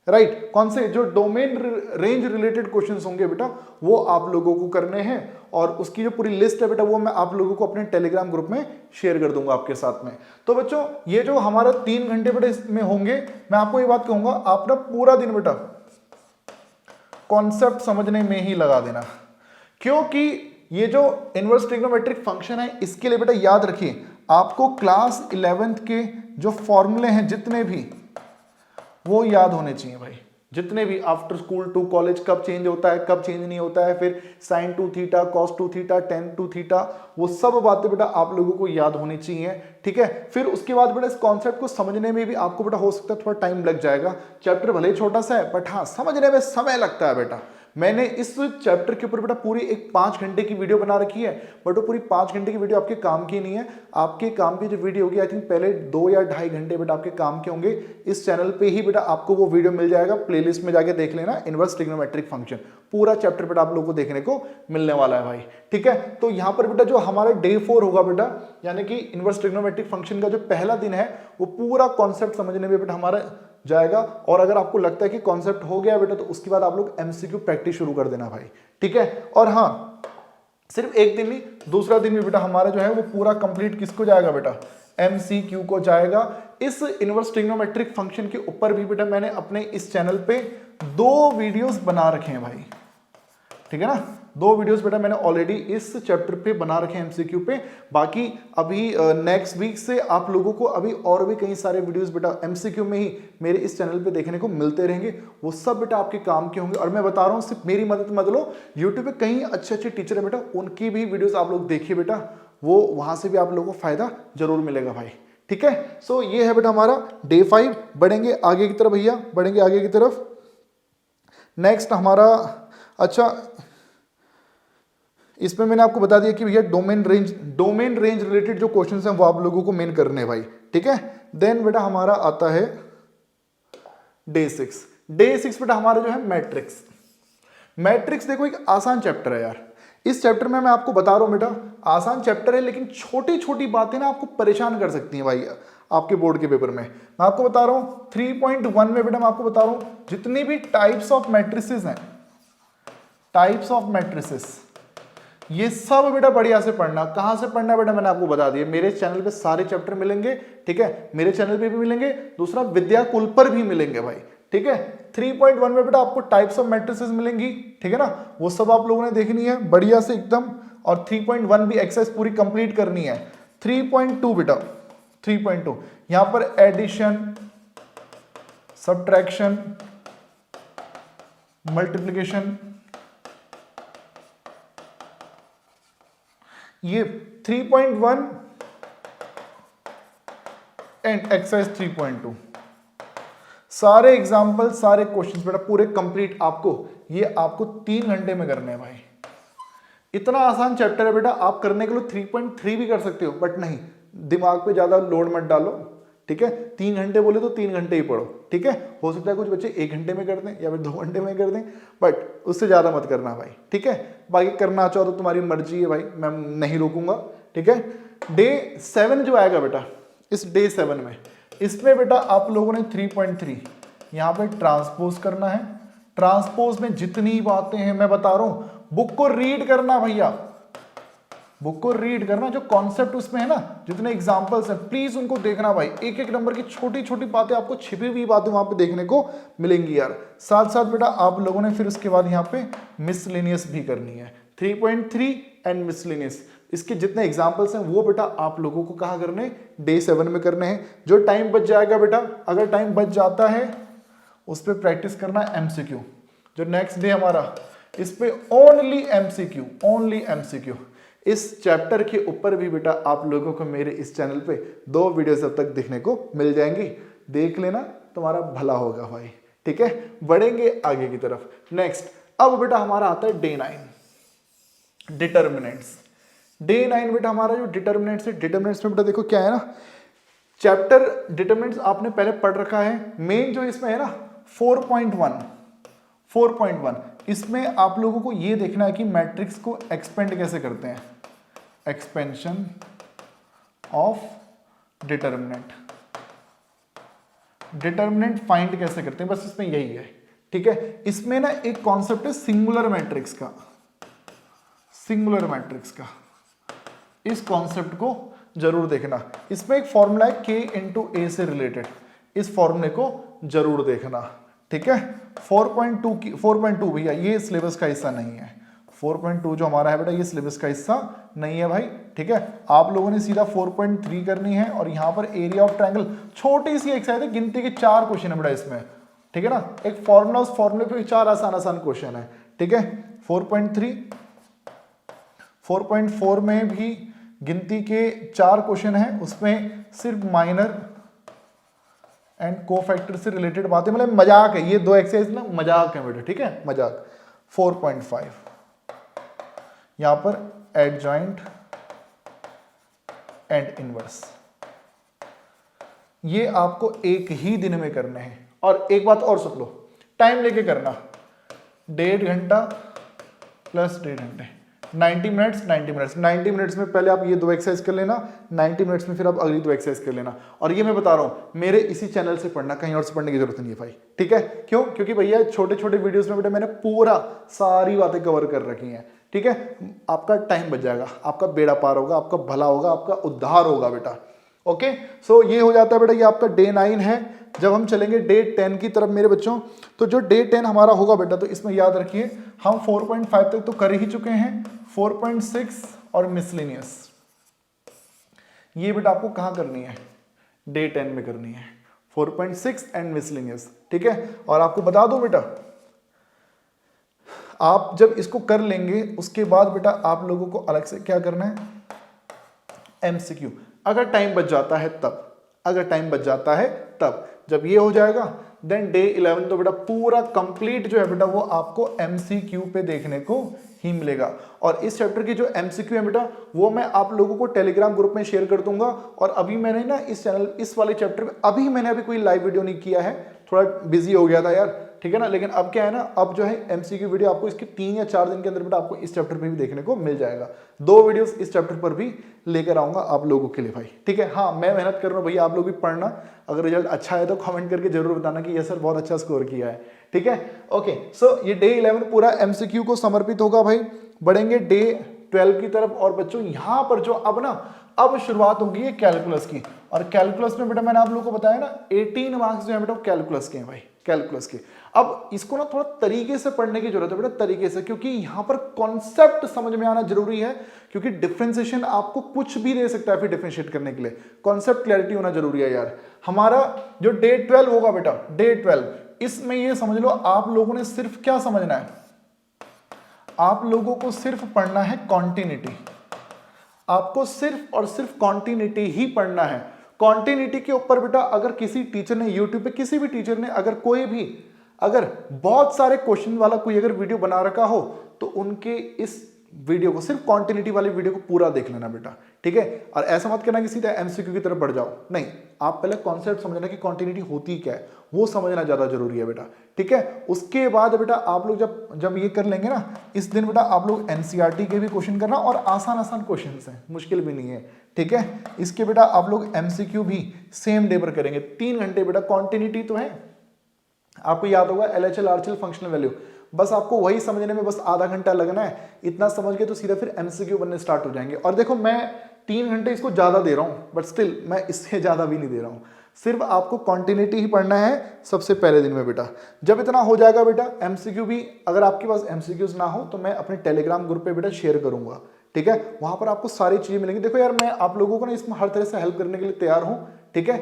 राइट, कौन से? जो डोमेन रेंज रिलेटेड क्वेश्चंस होंगे बेटा वो आप लोगों को करने हैं, और उसकी जो पूरी लिस्ट है बेटा वो मैं आप लोगों को अपने टेलीग्राम ग्रुप में शेयर कर दूंगा आपके साथ में। तो बच्चों ये जो हमारा 3 घंटे बेटा इसमें होंगे, मैं आपको ये बात कहूंगा, आप ना पूरा दिन बेटा कॉन्सेप्ट समझने में ही लगा देना, क्योंकि ये जो इनवर्स ट्रिग्नोमेट्रिक फंक्शन है इसके लिए बेटा याद रखिए आपको क्लास 11th के जो फॉर्मूले हैं जितने भी वो याद होने चाहिए भाई। जितने भी आफ्टर स्कूल टू कॉलेज कब चेंज होता है, कब चेंज नहीं होता है, फिर sine 2 theta, cos 2 theta, tan 2 theta, वो सब बातें बेटा आप लोगों को याद होनी चाहिए। ठीक है, फिर उसके बाद बेटा इस कॉन्सेप्ट को समझने में भी आपको बेटा हो सकता है थोड़ा टाइम लग जाएगा। चैप्टर भले ही छोटा सा है बट हाँ समझने में समय लगता है बेटा। मैंने इस चैप्टर के ऊपर बेटा पूरी एक 5 घंटे की वीडियो बना रखी है, बट वो पूरी 5 घंटे की वीडियो आपके काम की नहीं है। आपके काम की जो वीडियो होगी आई थिंक पहले 2 या 2.5 घंटे बेटा आपके काम के होंगे। इस चैनल पे ही बेटा आपको वो वीडियो मिल जाएगा, प्लेलिस्ट में जाके देख लेना, इनवर्स ट्रिग्नोमेट्रिक फंक्शन पूरा चैप्टर बेटा आप लोगों को देखने को मिलने वाला है भाई। ठीक है, तो यहाँ पर बेटा जो हमारा डे 4 होगा बेटा, यानी कि इनवर्स ट्रिग्नोमेट्रिक फंक्शन का जो पहला दिन है वो पूरा कॉन्सेप्ट समझने में बेटा हमारा जाएगा। और अगर आपको लगता है कि कॉन्सेप्ट हो गया बेटा तो उसके बाद आप लोग एमसीक्यू प्रैक्टिस शुरू कर देना भाई। ठीक है, और हाँ सिर्फ एक दिन नहीं, दूसरा दिन भी बेटा हमारा जो है वो पूरा कंप्लीट किसको जाएगा बेटा, एमसीक्यू को जाएगा। इस इनवर्स ट्रिग्नोमेट्रिक फंक्शन के ऊपर भी बेटा मैंने अपने इस चैनल पे 2 वीडियोस बना रखे हैं भाई। ठीक है ना, 2 वीडियोस बेटा मैंने ऑलरेडी इस चैप्टर पे बना रखे हैं एमसीक्यू पे। बाकी अभी नेक्स्ट वीक से आप लोगों को अभी और भी कई सारे वीडियोस बेटा एमसीक्यू में ही मेरे इस चैनल पे देखने को मिलते रहेंगे। वो सब बेटा आपके काम के होंगे। और मैं बता रहा हूँ सिर्फ मेरी मदद मत लो, यूट्यूब पे कई अच्छे अच्छे टीचर है बेटा, उनकी भी वीडियोज आप लोग देखिए बेटा, वो वहां से भी आप लोगों को फायदा जरूर मिलेगा भाई। ठीक है, सो ये है बेटा हमारा डे 5। बढ़ेंगे आगे की तरफ भैया, बढ़ेंगे आगे की तरफ। नेक्स्ट हमारा, अच्छा इसमें मैंने आपको बता दिया कि भैया डोमेन रेंज रिलेटेड जो क्वेश्चंस हैं वो आप लोगों को मेन करने हैं भाई। ठीक है, देन बेटा हमारा आता है डे 6। डे 6 बेटा हमारा जो है मैट्रिक्स। मैट्रिक्स देखो एक आसान चैप्टर है यार। इस चैप्टर में मैं आपको बता रहा हूं बेटा आसान चैप्टर है, लेकिन छोटी छोटी बातें ना आपको परेशान कर सकती हैं भाई आपके बोर्ड के पेपर में। मैं आपको बता रहा हूं 3.1 में बेटा मैं आपको बता रहा हूं जितनी भी टाइप्स ऑफ मैट्रिसेस हैं, टाइप्स ऑफ मैट्रिसेस, ये सब बेटा बढ़िया से पढ़ना। कहां से पढ़ना बेटा मैंने आपको बता दिया, मेरे चैनल पे सारे चैप्टर मिलेंगे। ठीक है, मेरे चैनल पे भी मिलेंगे, दूसरा विद्याकुल पर भी मिलेंगे भाई। ठीक है, 3.1 में बेटा आपको टाइप्स ऑफ मैट्रिसेस मिलेंगी। ठीक है ना, वो सब आप लोगों ने देखनी है बढ़िया से एकदम। और 3.1 भी एक्सरसाइज पूरी कंप्लीट करनी है। 3.2 बेटा 3.2 यहां पर एडिशन, सब्ट्रैक्शन, मल्टीप्लीकेशन, ये 3.1 एंड एक्सरसाइज 3.2, सारे एग्जाम्पल सारे क्वेश्चंस बेटा पूरे कंप्लीट आपको, ये आपको 3 घंटे में करने हैं भाई। इतना आसान चैप्टर है बेटा, आप करने के लिए 3.3 भी कर सकते हो, बट नहीं, दिमाग पे ज्यादा लोड मत डालो, ठीक है। 3 घंटे बोले तो 3 घंटे ही पढ़ो, ठीक है। हो सकता है कुछ बच्चे 1 घंटे में कर दें या फिर 2 घंटे में कर दें, बट उससे ज्यादा मत करना भाई, ठीक है। बाकी करना चाहो तो तुम्हारी मर्जी है भाई, मैं नहीं रोकूंगा, ठीक है। डे 7 जो आएगा बेटा, इस डे 7 में, इसमें बेटा आप लोगों ने 3.3 यहाँ पे ट्रांसपोज करना है। ट्रांसपोज में जितनी बातें हैं मैं बता रहा हूं, बुक को रीड करना भैया, बुक को रीड करना, जो कॉन्सेप्ट उसमें है ना, जितने एग्जांपल्स हैं प्लीज उनको देखना भाई। एक एक नंबर की छोटी छोटी बातें, आपको छिपी हुई बातें वहां पे देखने को मिलेंगी यार। साथ साथ बेटा आप लोगों ने फिर उसके बाद यहाँ पे मिसलेनियस भी करनी है, 3.3 एंड मिसलेनियस। इसके जितने एग्जाम्पल्स हैं वो बेटा आप लोगों को कहाँ करने, डे 7 में करने हैं। जो टाइम बच जाएगा बेटा, अगर टाइम बच जाता है उस पर प्रैक्टिस करना है एमसीक्यू। जो नेक्स्ट डे हमारा, इस पे ओनली एमसीक्यू, ओनली एमसीक्यू। इस चैप्टर के ऊपर भी बेटा आप लोगों को मेरे इस चैनल पे 2 वीडियोस अब तक देखने को मिल जाएंगी, देख लेना, तुम्हारा भला होगा भाई, ठीक है। बढ़ेंगे आगे की तरफ। नेक्स्ट अब बेटा हमारा आता है डे 9 डिटर्मिनेंट्स। डे 9 बेटा हमारा जो डिटर्मिनेंट्स है, डिटर्मिनेंट्स में बेटा देखो क्या है ना, चैप्टर डिटर्मिनेंट्स आपने पहले पढ़ रखा है। मेन जो इसमें है ना 4.1, इसमें आप लोगों को ये देखना है कि मैट्रिक्स को एक्सपेंड कैसे करते हैं, expansion of determinant, determinant find कैसे करते हैं, बस इसमें यही है, ठीक है। इसमें ना एक कॉन्सेप्ट है सिंगुलर मैट्रिक्स का, सिंगुलर मैट्रिक्स का, इस कॉन्सेप्ट को जरूर देखना। इसमें एक फॉर्मूला है k इंटू ए से रिलेटेड, इस फॉर्मूले को जरूर देखना, ठीक है। 4.2 भैया ये सिलेबस का हिस्सा नहीं है, 4.2 जो हमारा है बेटा ये सिलेबस का हिस्सा नहीं है भाई, ठीक है। आप लोगों ने सीधा 4.3 करनी है। और यहाँ पर एरिया ऑफ ट्रायंगल छोटी सी एक्सरसाइज है, गिनती के 4 क्वेश्चन है बेटा इसमें, ठीक है ना। एक फॉर्मूला, उस फॉर्मूले पे 4 आसान आसान क्वेश्चन है, ठीक है। 4.3, 4.4 में भी गिनती के 4 क्वेश्चन हैं, उसमें सिर्फ माइनर एंड कोफैक्टर से रिलेटेड बातें, मतलब मजाक है ये 2 एक्सरसाइज ना, मजाक है बेटा, ठीक है, मजाक। 4.5 यहां पर एडजॉइंट एंड इनवर्स, ये आपको एक ही दिन में करने हैं। और एक बात और सुन लो, टाइम लेके करना, 1.5 घंटा प्लस 1.5 घंटे, 90 मिनट्स 90 मिनट्स। 90 मिनट्स में पहले आप ये 2 एक्सरसाइज कर लेना, 90 मिनट्स में फिर आप अगली 2 एक्सरसाइज कर लेना। और ये मैं बता रहा हूं मेरे इसी चैनल से पढ़ना, कहीं और से पढ़ने की जरूरत नहीं है भाई, ठीक है। क्यों? क्योंकि भैया छोटे छोटे वीडियोस में बेटा मैंने पूरा सारी बातें कवर कर रखी हैं, ठीक है। आपका टाइम बच जाएगा, आपका बेड़ा पार होगा, आपका भला होगा, आपका उद्धार होगा बेटा, ओके। सो ये हो जाता है बेटा, ये आपका डे 9 है। जब हम चलेंगे डे 10 की तरफ मेरे बच्चों, तो जो डे 10 हमारा होगा बेटा, तो इसमें याद रखिए हम 4.5 तक तो कर ही चुके हैं, 4.6 और मिसलेनियस, ये बेटा आपको कहां करनी है, डे 10 में करनी है, 4.6 एंड मिसलेनियस, ठीक है। और आपको बता दो बेटा, आप जब इसको कर लेंगे उसके बाद बेटा आप लोगों को अलग से क्या करना है, एमसीक्यू। अगर टाइम बच जाता है तब, अगर टाइम बच जाता है तब, जब ये हो जाएगा देन डे 11 तो बेटा पूरा कंप्लीट जो है बेटा वो आपको एमसीक्यू पे देखने को ही मिलेगा। और इस चैप्टर की जो एमसीक्यू है बेटा वो मैं आप लोगों को टेलीग्राम ग्रुप में शेयर कर दूंगा। और अभी मैंने ना इस चैनल, इस वाले चैप्टर में अभी मैंने अभी कोई लाइव वीडियो नहीं किया है, थोड़ा बिजी हो गया था यार, ठीक है ना। लेकिन अब क्या है ना, अब जो है एमसीक्यू वीडियो आपको इसके 3 या 4 दिन के अंदर बेटा आपको इस चैप्टर पे भी देखने को मिल जाएगा। 2 वीडियोस इस चैप्टर पर भी लेकर आऊंगा आप लोगों के लिए भाई, ठीक है। हाँ मैं मेहनत कर रहा हूँ भैया, आप लोग भी पढ़ना, अगर रिजल्ट अच्छा है तो कमेंट करके जरूर बताना कि ये सर बहुत अच्छा स्कोर किया है, ठीक है। ओके, सो ये डे 11 पूरा एमसीक्यू को समर्पित होगा भाई। बढ़ेंगे डे 12 की तरफ। और बच्चों यहाँ पर जो अब ना, अब शुरुआत होगी है कैलकुलस की। और कैलकुलस में बेटा मैंने आप लोगों को बताया ना 18 मार्क्स जो है बेटा कैलकुलस के हैं भाई, कैलकुलस के। अब इसको ना थोड़ा तरीके से पढ़ने की जरूरत है बेटा, तरीके से, क्योंकि यहां पर कॉन्सेप्ट समझ में आना जरूरी है। क्योंकि डिफरेंशिएशन आपको कुछ भी दे सकता है फिर डिफरेंशिएट करने के लिए, कॉन्सेप्ट क्लैरिटी होना जरूरी है यार। हमारा जो डे 12 होगा बेटा, डे 12 इसमें ये समझ लो आप लोगों ने सिर्फ क्या समझना है, आप लोगों को सिर्फ पढ़ना है कॉन्टिन्यूटी। आपको सिर्फ और सिर्फ कॉन्टिन्यूटी ही पढ़ना है। कॉन्टिन्यूटी के ऊपर बेटा अगर किसी टीचर ने यूट्यूब पे, किसी भी टीचर ने अगर कोई भी अगर बहुत सारे क्वेश्चन वाला कोई अगर वीडियो बना रखा हो तो उनके इस वीडियो को, सिर्फ कॉन्टिन्यूटी वाली वीडियो को पूरा देख लेना बेटा, ठीक है। और ऐसा मत करना कि सीधा एमसीक्यू की तरफ बढ़ जाओ, नहीं, आप पहले कॉन्सेप्ट समझना कि कॉन्टिन्यूटी होती क्या है, वो समझना ज्यादा जरूरी है बेटा, ठीक है। उसके बाद बेटा आप लोग जब ये कर लेंगे ना, इस दिन बेटा आप लोग एनसीईआरटी के भी क्वेश्चन करना, और आसान आसान क्वेश्चन हैं, मुश्किल भी नहीं है, ठीक है। इसके बेटा आप लोग एमसीक्यू भी सेम डे पर करेंगे, 3 घंटे बेटा। कॉन्टिन्यूटी तो है, आपको याद होगा एलएचएल आरएचएल फंक्शनल वैल्यू, बस आपको वही समझने में बस आधा घंटा लगना है। इतना समझ के तो सीधा फिर एमसीक्यू बनने स्टार्ट हो जाएंगे। और देखो मैं 3 घंटे इसको ज्यादा दे रहा हूं, बट स्टिल मैं इससे ज्यादा भी नहीं दे रहा हूं। सिर्फ आपको कॉन्टिन्यूटी ही पढ़ना है सबसे पहले दिन में बेटा। जब इतना हो जाएगा बेटा, एमसीक्यू भी अगर आपके पास एमसीक्यूज ना हो तो मैं अपने टेलीग्राम ग्रुप पे बेटा शेयर करूंगा, ठीक है। वहां पर आपको सारी चीजें मिलेंगी। देखो यार, मैं आप लोगों को ना इसमें हर तरह से हेल्प करने के लिए तैयार हूं, ठीक है।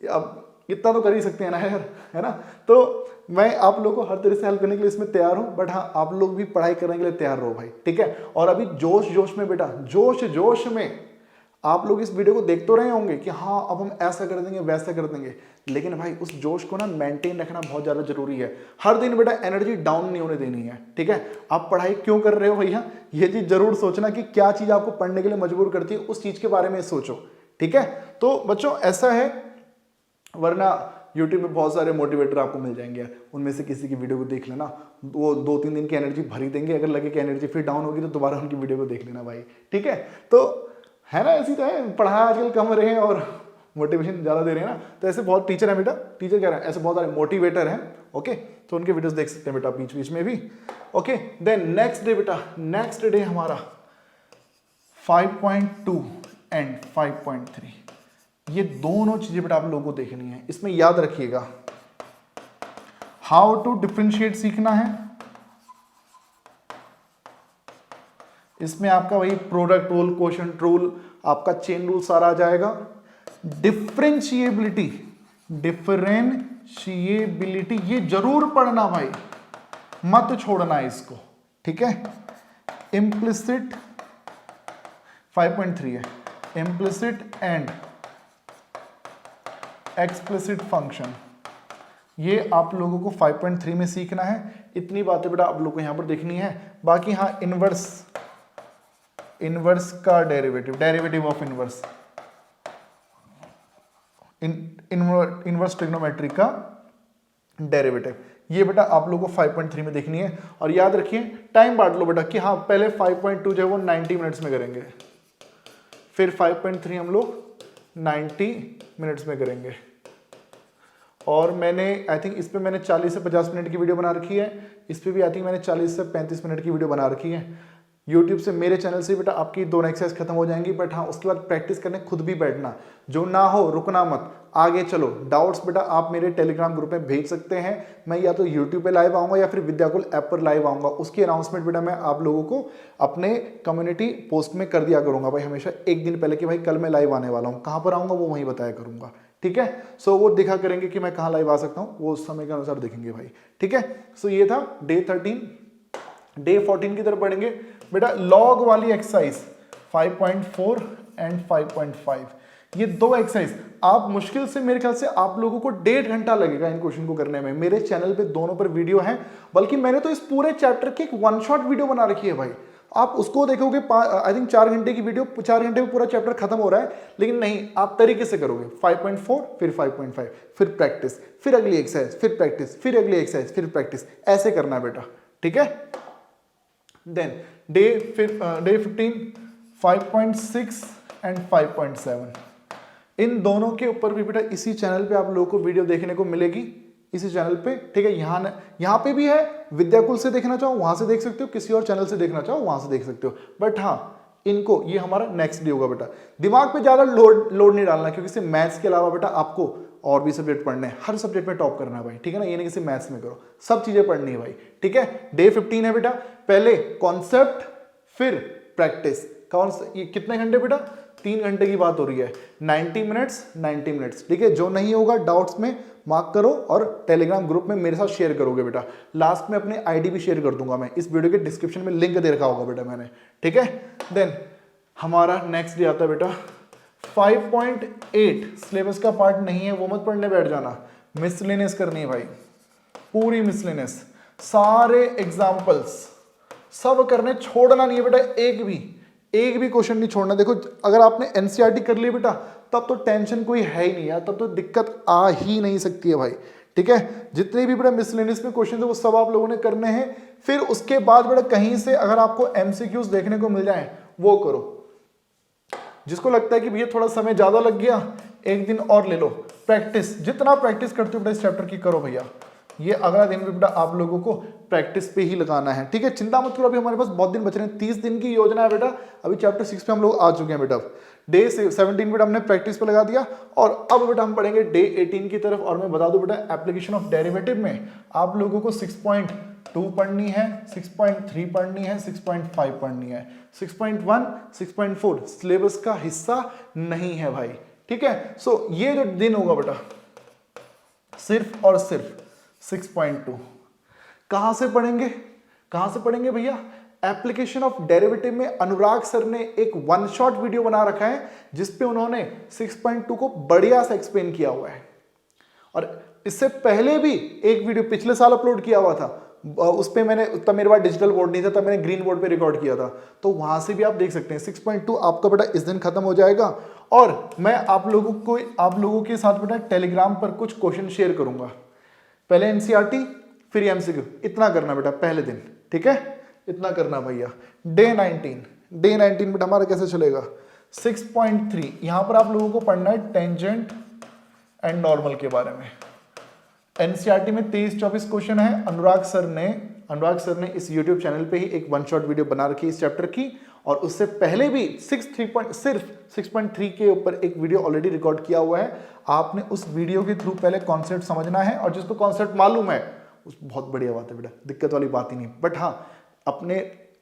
अब इतना तो कर ही सकते हैं ना यार, है ना। तो मैं आप लोगों को हर तरह से हेल्प करने के लिए इसमें तैयार हूं, बट हाँ आप लोग भी पढ़ाई करने के लिए तैयार रहो भाई, ठीक है। और अभी जोश जोश में बेटा, जोश जोश में आप लोग इस वीडियो को देख तो रहे होंगे कि हाँ अब हम ऐसा कर देंगे वैसा कर देंगे, लेकिन भाई उस जोश को ना मेंटेन रखना बहुत ज्यादा जरूरी है। हर दिन बेटा एनर्जी डाउन नहीं होने देनी है, ठीक है। आप पढ़ाई क्यों कर रहे हो भैया, ये चीज जरूर सोचना कि क्या चीज आपको पढ़ने के लिए मजबूर करती है, उस चीज के बारे में सोचो, ठीक है। तो बच्चों ऐसा है, वरना यूट्यूब पे बहुत सारे मोटिवेटर आपको मिल जाएंगे, उनमें से किसी की वीडियो को देख लेना, वो 2-3 दिन की एनर्जी भरी देंगे। अगर लगे कि एनर्जी फिर डाउन होगी तो दोबारा उनकी वीडियो को देख लेना भाई, ठीक है। तो है ना, ऐसी तो है, पढ़ाई आजकल कम रहे हैं और मोटिवेशन ज़्यादा दे रहे हैं ना, तो ऐसे बहुत टीचर हैं बेटा, टीचर कह रहे हैं, ऐसे बहुत सारे मोटिवेटर हैं, ओके। तो उनके वीडियोस देख सकते हैं बेटा बीच बीच में भी, ओके। देन नेक्स्ट डे बेटा, नेक्स्ट डे हमारा 5.2 एंड 5.3, ये दोनों चीजें बेटा आप लोगों को देखनी है। इसमें याद रखिएगा हाउ टू डिफरेंशिएट सीखना है। इसमें आपका वही प्रोडक्ट रूल, क्वोशंट रूल, आपका चेन रूल सारा आ जाएगा। डिफरेंशिएबिलिटी, डिफरेंशिएबिलिटी ये जरूर पढ़ना भाई, मत छोड़ना इसको, ठीक है। इम्प्लिसिट 5.3 है, इम्प्लिसिट एंड एक्सप्लिसिट फंक्शन, ये आप लोगों को 5.3 में सीखना है। इतनी बातें बेटा आप लोगों को यहां पर देखनी है। बाकी हाँ, इनवर्स का derivative, derivative of inverse, inverse trigonometry का डेरिवेटिव, ये बेटा आप लोगों को 5.3 में देखनी है। और याद रखिए टाइम बांट लो बेटा कि हाँ पहले 5.2 जो है वो 90 मिनट्स में करेंगे, फिर 5.3 हम लोग 90 मिनट्स में करेंगे। और मैंने आई थिंक इस पे मैंने 40 से 50 मिनट की वीडियो बना रखी है, इस पे भी आई थिंक मैंने 40 से 35 मिनट की वीडियो बना रखी है। यूट्यूब से, मेरे चैनल से बेटा आपकी दोनों एक्सरसाइज खत्म हो जाएंगी, बट हाँ उसके बाद प्रैक्टिस करने खुद भी बैठना, जो ना हो रुकना मत, आगे चलो। डाउट्स बेटा आप मेरे टेलीग्राम ग्रुप में भेज सकते हैं, मैं या तो यूट्यूब पे लाइव आऊंगा या फिर विद्याकुल ऐप पर लाइव आऊंगा। उसकी अनाउंसमेंट बेटा मैं आप लोगों को अपने कम्युनिटी पोस्ट में कर दिया करूंगा भाई, हमेशा एक दिन पहले कि भाई कल मैं लाइव आने वाला हूँ, कहाँ पर आऊंगा वो वहीं बताया करूंगा, ठीक है। सो वो दिखा करेंगे कि मैं कहाँ लाइव आ सकता हूँ, वो उस समय के अनुसार देखेंगे भाई, ठीक है। सो ये था डे 13। डे 14 की तरफ बढ़ेंगे बेटा। लॉग वाली एक्सरसाइज 5.4 एंड 5.5, ये दो एक्सरसाइज आप मुश्किल से, मेरे ख्याल से आप लोगों को 1.5 घंटा लगेगा इन क्वेश्चन को करने में। मेरे चैनल पे दोनों पर वीडियो है, बल्कि मैंने तो इस पूरे चैप्टर की एक 1 शॉट वीडियो बना रखी है भाई। आप उसको देखोगे आई थिंक 4 घंटे की वीडियो, 4 घंटे में पूरा चैप्टर खत्म हो रहा है, लेकिन नहीं, आप तरीके से करोगे 5.4 फिर 5.5 फिर प्रैक्टिस, फिर अगली एक्सरसाइज, फिर प्रैक्टिस, फिर अगली एक्सरसाइज, फिर प्रैक्टिस, ऐसे करना है बेटा, ठीक है। देन डे 15 5.6 एंड 5.7, इन दोनों के ऊपर भी बेटा इसी चैनल पे आप लोगों को वीडियो देखने को मिलेगी, इसी चैनल पे, ठीक है। यहाँ पे भी है, विद्याकुल से देखना चाहो वहां से देख सकते हो, किसी और चैनल से देखना चाहो वहां से देख सकते हो, बट हाँ इनको, ये हमारा नेक्स्ट डे होगा बेटा। दिमाग पे ज्यादा लोड नहीं डालना, क्योंकि सिर्फ मैथ्स के अलावा बेटा आपको और भी सब्जेक्ट पढ़ने हैं, हर सब्जेक्ट में टॉप करना है भाई, ठीक है ना। ये नहीं कि सिर्फ मैथ्स में करो, सब चीजें पढ़नी है भाई, ठीक है। डे 15 है बेटा, पहले कॉन्सेप्ट फिर प्रैक्टिस। ये कितने घंटे बेटा, 3 घंटे की बात हो रही है, 90 मिनट्स 90 मिनट्स, ठीक है। जो नहीं होगा डाउट्स में मार्क करो और टेलीग्राम ग्रुप में मेरे साथ शेयर करोगे बेटा। लास्ट में अपनी आईडी भी शेयर कर दूंगा मैं, इस वीडियो के डिस्क्रिप्शन में लिंक दे रखा होगा बेटा मैंने, ठीक है। देन हमारा नेक्स्ट डे आता है बेटा 5.8 सिलेबस का पार्ट नहीं है वो मत पढ़ने बैठ जाना, मिसलेनियस करनी है भाई, पूरी मिसलेनियस, सारे एग्जाम्पल्स सब करने, छोड़ना नहीं है बेटा, एक भी क्वेश्चन नहीं छोड़ना। देखो अगर आपने एनसीईआरटी कर ली बेटा तब तो टेंशन कोई है ही नहीं यार, तब तो दिक्कत आ ही नहीं सकती है भाई, ठीक है। जितने भी बेटा मिसलेनियस में क्वेश्चन है वो सब आप लोगों ने करने हैं। फिर उसके बाद बेटा कहीं से अगर आपको एमसीक्यूज देखने को मिल जाए वो करो। जिसको लगता है कि भैया थोड़ा समय ज्यादा लग गया, एक दिन और ले लो, प्रैक्टिस जितना प्रैक्टिस करते हो बेटा इस चैप्टर की करो भैया। ये अगला दिन भी बेटा आप लोगों को प्रैक्टिस पे ही लगाना है, ठीक है। चिंता मत करो, अभी हमारे पास बहुत दिन बच रहे हैं, 30 दिन की योजना है बेटा। अभी चैप्टर 6 पे हम लोग आ चुके हैं बेटा, डे 17 बेटा हमने प्रैक्टिस पे लगा दिया और अब बेटा हम पढ़ेंगे डे 18 की तरफ। और मैं बता दूं बेटा एप्लीकेशन ऑफ डेरिवेटिव में आप लोगों को 6.2 पढ़नी है, 6.3 पढ़नी है, 6.5 पढ़नी है, 6.1 6.4 सिलेबस का हिस्सा नहीं है भाई, ठीक है। सो ये जो दिन होगा बेटा सिर्फ और सिर्फ 6.2 कहां से पढ़ेंगे भैया, एप्लीकेशन ऑफ डेरिवेटिव में अनुराग सर ने एक वन शॉट वीडियो बना रखा है जिसपे उन्होंने 6.2 को बढ़िया से एक्सप्लेन किया हुआ है। और इससे पहले भी एक वीडियो पिछले साल अपलोड किया हुआ था, उस पे मैंने, तब मेरे पास डिजिटल बोर्ड नहीं था, तब मैंने ग्रीन बोर्ड पे रिकॉर्ड किया था, तो वहां से भी आप देख सकते हैं। 6.2 आपका बेटा इस दिन खत्म हो जाएगा और मैं आप लोगों के साथ बेटा टेलीग्राम पर कुछ क्वेश्चन शेयर करूंगा। पहले एनसीईआरटी फिर एमसीक्यू, इतना करना बेटा पहले दिन, ठीक है, इतना करना भैया। डे 19 बेटा हमारा कैसे चलेगा, 6.3 यहां पर आप लोगों को पढ़ना है टेंजेंट एंड नॉर्मल के बारे में। एनसीईआरटी में 23-24 क्वेश्चन है। अनुराग सर ने इस यूट्यूब चैनल पे ही एक वन शॉट वीडियो बना रखी है इस चैप्टर की, और उससे पहले भी सिर्फ 6.3 के ऊपर एक वीडियो ऑलरेडी रिकॉर्ड किया हुआ है। आपने उस वीडियो के थ्रू पहले कॉन्सेप्ट समझना है, और जिसको कॉन्सेप्ट मालूम है उस बहुत बढ़िया बात है बेटा, दिक्कत वाली बात ही नहीं। बट हाँ, अपने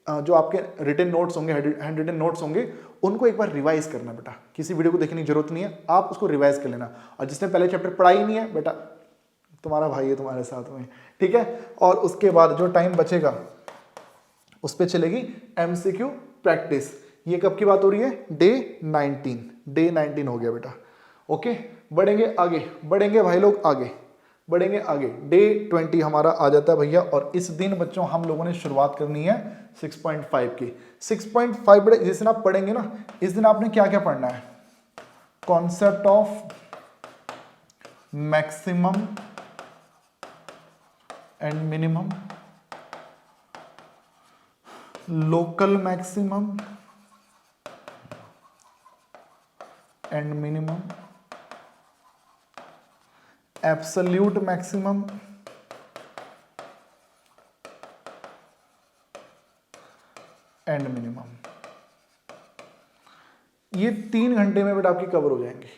जो आपके रिटन नोट्स होंगे, हैंड रिटन नोट्स होंगे, उनको एक बार रिवाइज करना बेटा, किसी वीडियो को देखने की जरूरत नहीं है, आप उसको रिवाइज कर लेना। और जिसने पहले चैप्टर पढ़ा ही नहीं है बेटा, तुम्हारा भाई है तुम्हारे साथ में, ठीक है। और उसके बाद जो टाइम बचेगा उस पर चलेगी एमसीक्यू प्रैक्टिस। ये कब की बात हो रही है, डे 19 हो गया बेटा, ओके। बढ़ेंगे भाई लोग, आगे बढ़ेंगे आगे। डे 20 हमारा आ जाता है भैया, और इस दिन बच्चों हम लोगों ने शुरुआत करनी है 6.5 की। 6.5 बेटा जिस दिन आप पढ़ेंगे ना, इस दिन आपने क्या क्या पढ़ना है, concept of maximum and minimum, local maximum and minimum, absolute maximum and minimum. ये 3 घंटे में बेटा आपकी कवर हो जाएंगे।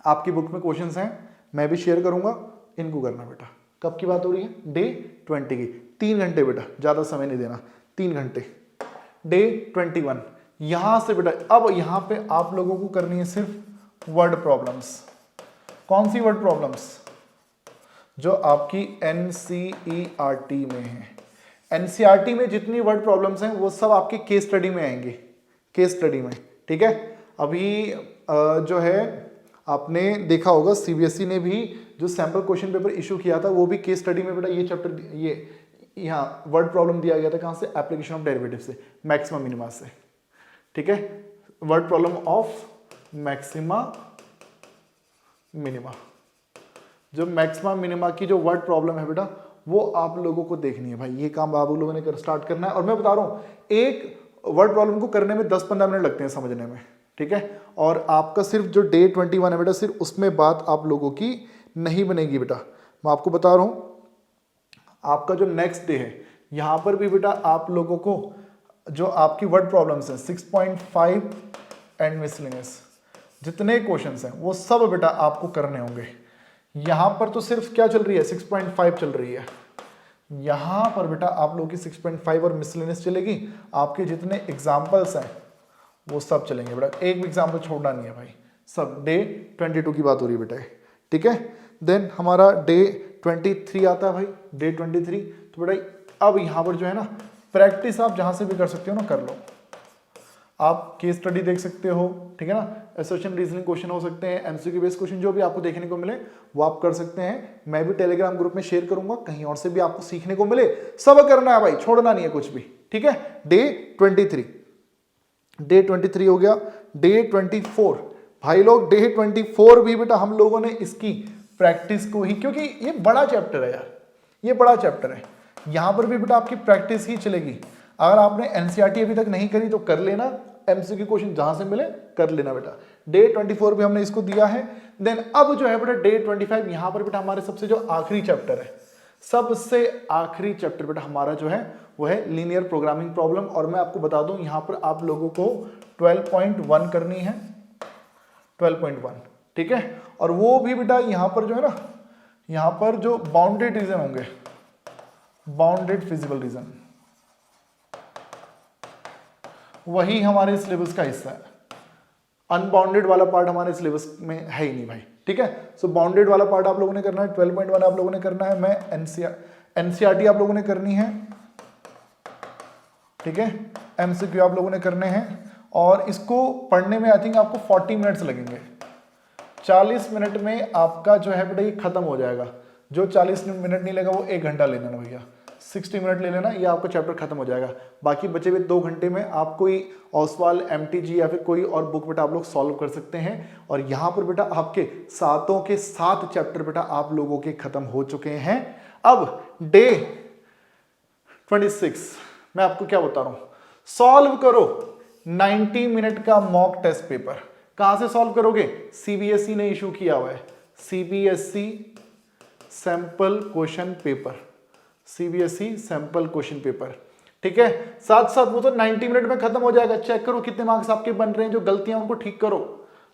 आपकी बुक में क्वेश्चंस हैं, मैं भी शेयर करूंगा, इनको करना बेटा। कब की बात हो रही है, डे 20 की। 3 घंटे बेटा, ज्यादा समय नहीं देना, 3 घंटे। डे 21 यहां से बेटा, अब यहां पे आप लोगों को करनी है सिर्फ वर्ड प्रॉब्लम्स। कौन सी वर्ड प्रॉब्लम्स, जो आपकी एनसीईआरटी में है। एनसीईआरटी में जितनी वर्ड प्रॉब्लम्स हैं वो सब आपके केस स्टडी में आएंगे, केस स्टडी में, ठीक है। अभी जो है आपने देखा होगा सीबीएसई ने भी जो सैंपल क्वेश्चन पेपर इशू किया था वो भी केस स्टडी में बेटा ये चैप्टर, ये यहाँ वर्ड प्रॉब्लम दिया गया था। कहाँ से, एप्लीकेशन ऑफ डेरिवेटिव से, मैक्सिमा मिनिमा से, ठीक है। Word problem of maxima minima, जो मैक्सिमा मिनिमा की जो वर्ड प्रॉब्लम है बेटा वो आप लोगों को देखनी है भाई। ये काम आप लोगों ने स्टार्ट करना है, और मैं बता रहा हूँ एक वर्ड प्रॉब्लम को करने में 10-15 मिनट लगते हैं समझने में, ठीक है। और आपका सिर्फ जो डे 21 है बेटा, सिर्फ उसमें बात आप लोगों की नहीं बनेगी बेटा। मैं आपको बता रहा हूँ आपका जो नेक्स्ट डे है, यहाँ पर भी बेटा आप लोगों को जो आपकी वर्ड प्रॉब्लम्स हैं 6.5 एंड मिसलेनियस, जितने क्वेश्चंस हैं वो सब बेटा आपको करने होंगे। यहाँ पर तो सिर्फ क्या चल रही है, 6.5 चल रही है। यहाँ पर बेटा आप लोगों की 6.5 और मिसलेनियस चलेगी। आपके जितने एग्जाम्पल्स हैं वो सब चलेंगे बेटा, एक भी एग्जाम्पल छोड़ना नहीं है भाई। सब डे 22 की बात हो रही है बेटा, ठीक है। देन हमारा डे 23 आता है भाई, डे 23। तो बेटा अब यहाँ पर जो है ना प्रैक्टिस आप जहाँ से भी कर सकते हो ना कर लो। आप केस स्टडी देख सकते हो, ठीक है ना, एसोसिएशन रीजनिंग क्वेश्चन हो सकते हैं, एमसीक्यू बेस्ड क्वेश्चन जो भी आपको देखने को मिले वो आप कर सकते हैं। मैं भी टेलीग्राम ग्रुप में शेयर करूंगा, कहीं और से भी आपको सीखने को मिले, सब करना है भाई, छोड़ना नहीं है कुछ भी, ठीक है। डे 23, डे 23 हो गया। डे 24 भाई लोग, डे 24 भी बेटा हम लोगों ने इसकी प्रैक्टिस को ही, क्योंकि ये बड़ा चैप्टर है यार, ये बड़ा चैप्टर है, यहां पर भी बेटा आपकी प्रैक्टिस ही चलेगी। अगर आपने एनसीईआरटी अभी तक नहीं करी तो कर लेना, एमसीक्यू क्वेश्चन जहां से मिले कर लेना बेटा। डे 24 भी हमने इसको दिया है। देन अब जो है बेटा डे 25, यहां पर बेटा हमारे सबसे जो आखिरी चैप्टर है, सबसे आखिरी चैप्टर बेटा हमारा जो है वो है लीनियर प्रोग्रामिंग प्रॉब्लम। और मैं आपको बता दूं यहां पर आप लोगों को 12.1 करनी है, 12.1, ठीक है। और वो भी बेटा यहां पर जो है ना, यहां पर जो बाउंडेड रीजन होंगे, बाउंडेड फिजिबल रीजन, वही हमारे सिलेबस का हिस्सा है। अनबाउंडेड वाला पार्ट हमारे सिलेबस में है ही नहीं भाई, ठीक है। सो बाउंडेड वाला पार्ट आप लोगों ने करना है, 12.1 आप लोगों ने करना है। मैं एनसीईआरटी आप लोगों ने करनी है, ठीक है। एमसीक्यू आप लोगों ने करने हैं, और इसको पढ़ने में आई थिंक आपको 40 मिनट्स लगेंगे। 40 मिनट में आपका जो है बेटा ये खत्म हो जाएगा। जो 40 मिनट नहीं लेगा वो 1 घंटा ले लेना भैया, 60 मिनट ले लेना, ये आपका चैप्टर खत्म हो जाएगा। बाकी बचे हुए 2 घंटे में आप कोई ओसवाल, एमटीजी या फिर कोई और बुक बेटा आप लोग सॉल्व कर सकते हैं। और यहाँ पर बेटा आपके 7 के 7 चैप्टर बेटा आप लोगों के खत्म हो चुके हैं। अब डे 26 मैं आपको क्या बता रहा हूं, सॉल्व करो 90 मिनट का मॉक टेस्ट पेपर। कहां से सॉल्व करोगे, सीबीएसई ने इशू किया हुआ है, CBSE sample question paper, CBSE sample question paper, ठीक है। साथ साथ वो तो 90 मिनट में खत्म हो जाएगा। चेक करो कितने मार्क्स आपके बन रहे हैं, जो गलतियां उनको ठीक करो।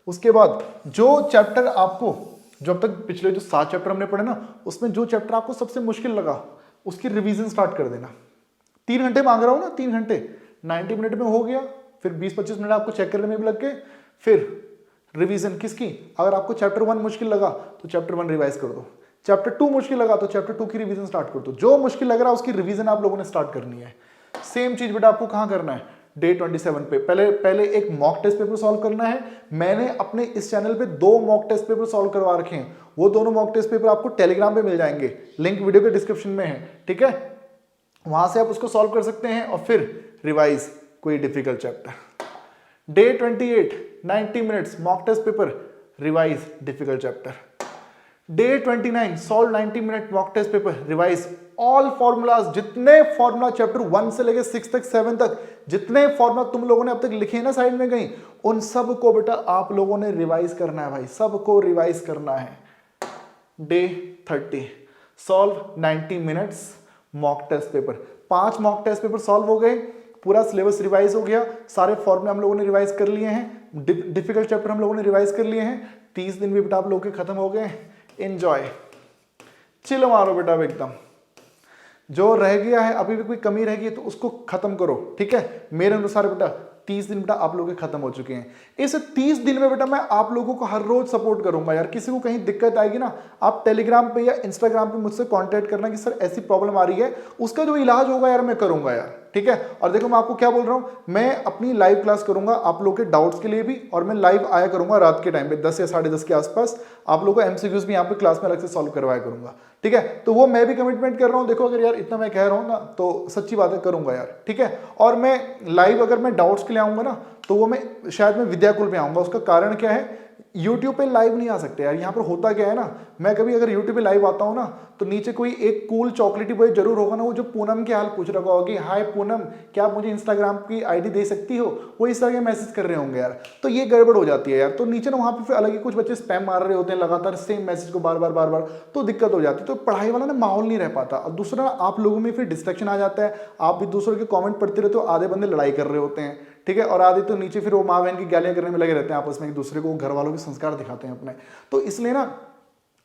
उसके बाद जो चैप्टर आपको, जो अब तक पिछले जो 7 चैप्टर हमने पढ़े ना, उसमें जो चैप्टर आपको सबसे मुश्किल लगा उसकी रिवीजन स्टार्ट कर देना। 3 घंटे मांग रहा हूं ना, 3 घंटे 90 मिनट में हो गया, फिर 20-25 मिनट आपको चेक करने में भी लग गए, फिर रिवीजन किसकी, अगर आपको चैप्टर 1 मुश्किल लगा तो चैप्टर 1 रिवाइज कर दो, चैप्टर 2 मुश्किल लगा तो चैप्टर 2 की रिवीजन स्टार्ट कर दो। जो मुश्किल लग रहा है उसकी रिवीजन आप लोगों ने स्टार्ट करनी है। सेम चीज बेटा आपको कहां करना है, डे 27 पे पहले एक मॉक टेस्ट पेपर सॉल्व करना है। मैंने अपने इस चैनल पे 2 मॉक टेस्ट पेपर सॉल्व करवा रखे हैं, वो दोनों मॉक टेस्ट पेपर आपको टेलीग्राम पे मिल जाएंगे, लिंक वीडियो के डिस्क्रिप्शन में है, ठीक है। वहां से आप उसको सॉल्व कर सकते हैं और फिर रिवाइज कोई difficult chapter. Day 28 90 minutes mock test paper, revise difficult chapter. Day 29 solve 90 minute mock test paper, revise all formulas, जितने फॉर्मूला चैप्टर 1 से लेके 6 तक 7 तक जितने फॉर्मूला तुम लोगों ने अब तक लिखे हैं ना साइड में कहीं, उन सब को बेटा आप लोगों ने रिवाइज करना है भाई, सबको रिवाइज करना है। Day 30 solve 90 minutes mock test paper, 5 mock test paper solve हो गए, पूरा सिलेबस रिवाइज हो गया, सारे फॉर्मूले हम लोगों ने रिवाइज कर लिए हैं, डिफिकल्ट चैप्टर हम लोगों ने रिवाइज कर लिए हैं। 30 दिन भी बेटा आप लोगों के खत्म हो गए। एंजॉय, चिल मारो बेटा एकदम। जो रह गया है, अभी भी कोई कमी रह गई है तो उसको खत्म करो, ठीक है। मेरे अनुसार बेटा 30 दिन बेटा आप लोगों के खत्म हो चुके हैं। इस 30 दिन में बेटा मैं आप लोगों को हर रोज सपोर्ट करूंगा यार। किसी को कहीं दिक्कत आएगी ना, आप टेलीग्राम पे या इंस्टाग्राम पे मुझसे कांटेक्ट करना कि सर ऐसी प्रॉब्लम आ रही है, उसका जो इलाज होगा यार मैं करूंगा यार, ठीक है। और देखो मैं आपको क्या बोल रहा हूं, मैं अपनी लाइव क्लास करूंगा आप लोगों के डाउट्स के लिए भी, और मैं लाइव आया करूंगा रात के टाइम पे 10 या 10:30 के आसपास, आप लोगों को एमसीक्यूज भी यहाँ पे क्लास में अलग से सॉल्व करवाया करूंगा, ठीक है। तो वो मैं भी कमिटमेंट कर रहा हूँ। देखो अगर यार इतना मैं कह रहा हूँ ना तो सच्ची बात है, करूंगा यार, ठीक है। और मैं लाइव अगर मैं डाउट्स के लिए आऊंगा ना तो वो मैं शायद मैं विद्याकुल पे आऊंगा। उसका कारण क्या है, YouTube पे लाइव नहीं आ सकते यार। यहाँ पर होता क्या है ना, मैं कभी अगर YouTube पे लाइव आता हूँ ना तो नीचे कोई एक कूल चॉकलेटी बॉय जरूर होगा ना, वो जो पूनम के हाल पूछ रहा होगा कि हाय पूनम क्या आप मुझे इंस्टाग्राम की आईडी दे सकती हो, वो इस तरह के मैसेज कर रहे होंगे यार। तो ये गड़बड़ हो जाती है यार। तो नीचे ना वहाँ पे फिर अलग ही कुछ बच्चे स्पैम मार रहे होते हैं लगातार सेम मैसेज को बार बार, तो दिक्कत हो जाती है। तो पढ़ाई वाला ना माहौल नहीं रह पाता। और दूसरा आप लोगों में फिर डिस्ट्रैक्शन आ जाता है, आप भी दूसरों के कॉमेंट पढ़ते रहते हो, आधे बंदे लड़ाई कर रहे होते हैं, ठीक है। और आधे तो नीचे फिर वो माँ बहन की गालियां करने में लगे रहते हैं आपस में, एक दूसरे को घर वालों के संस्कार दिखाते हैं अपने। तो इसलिए ना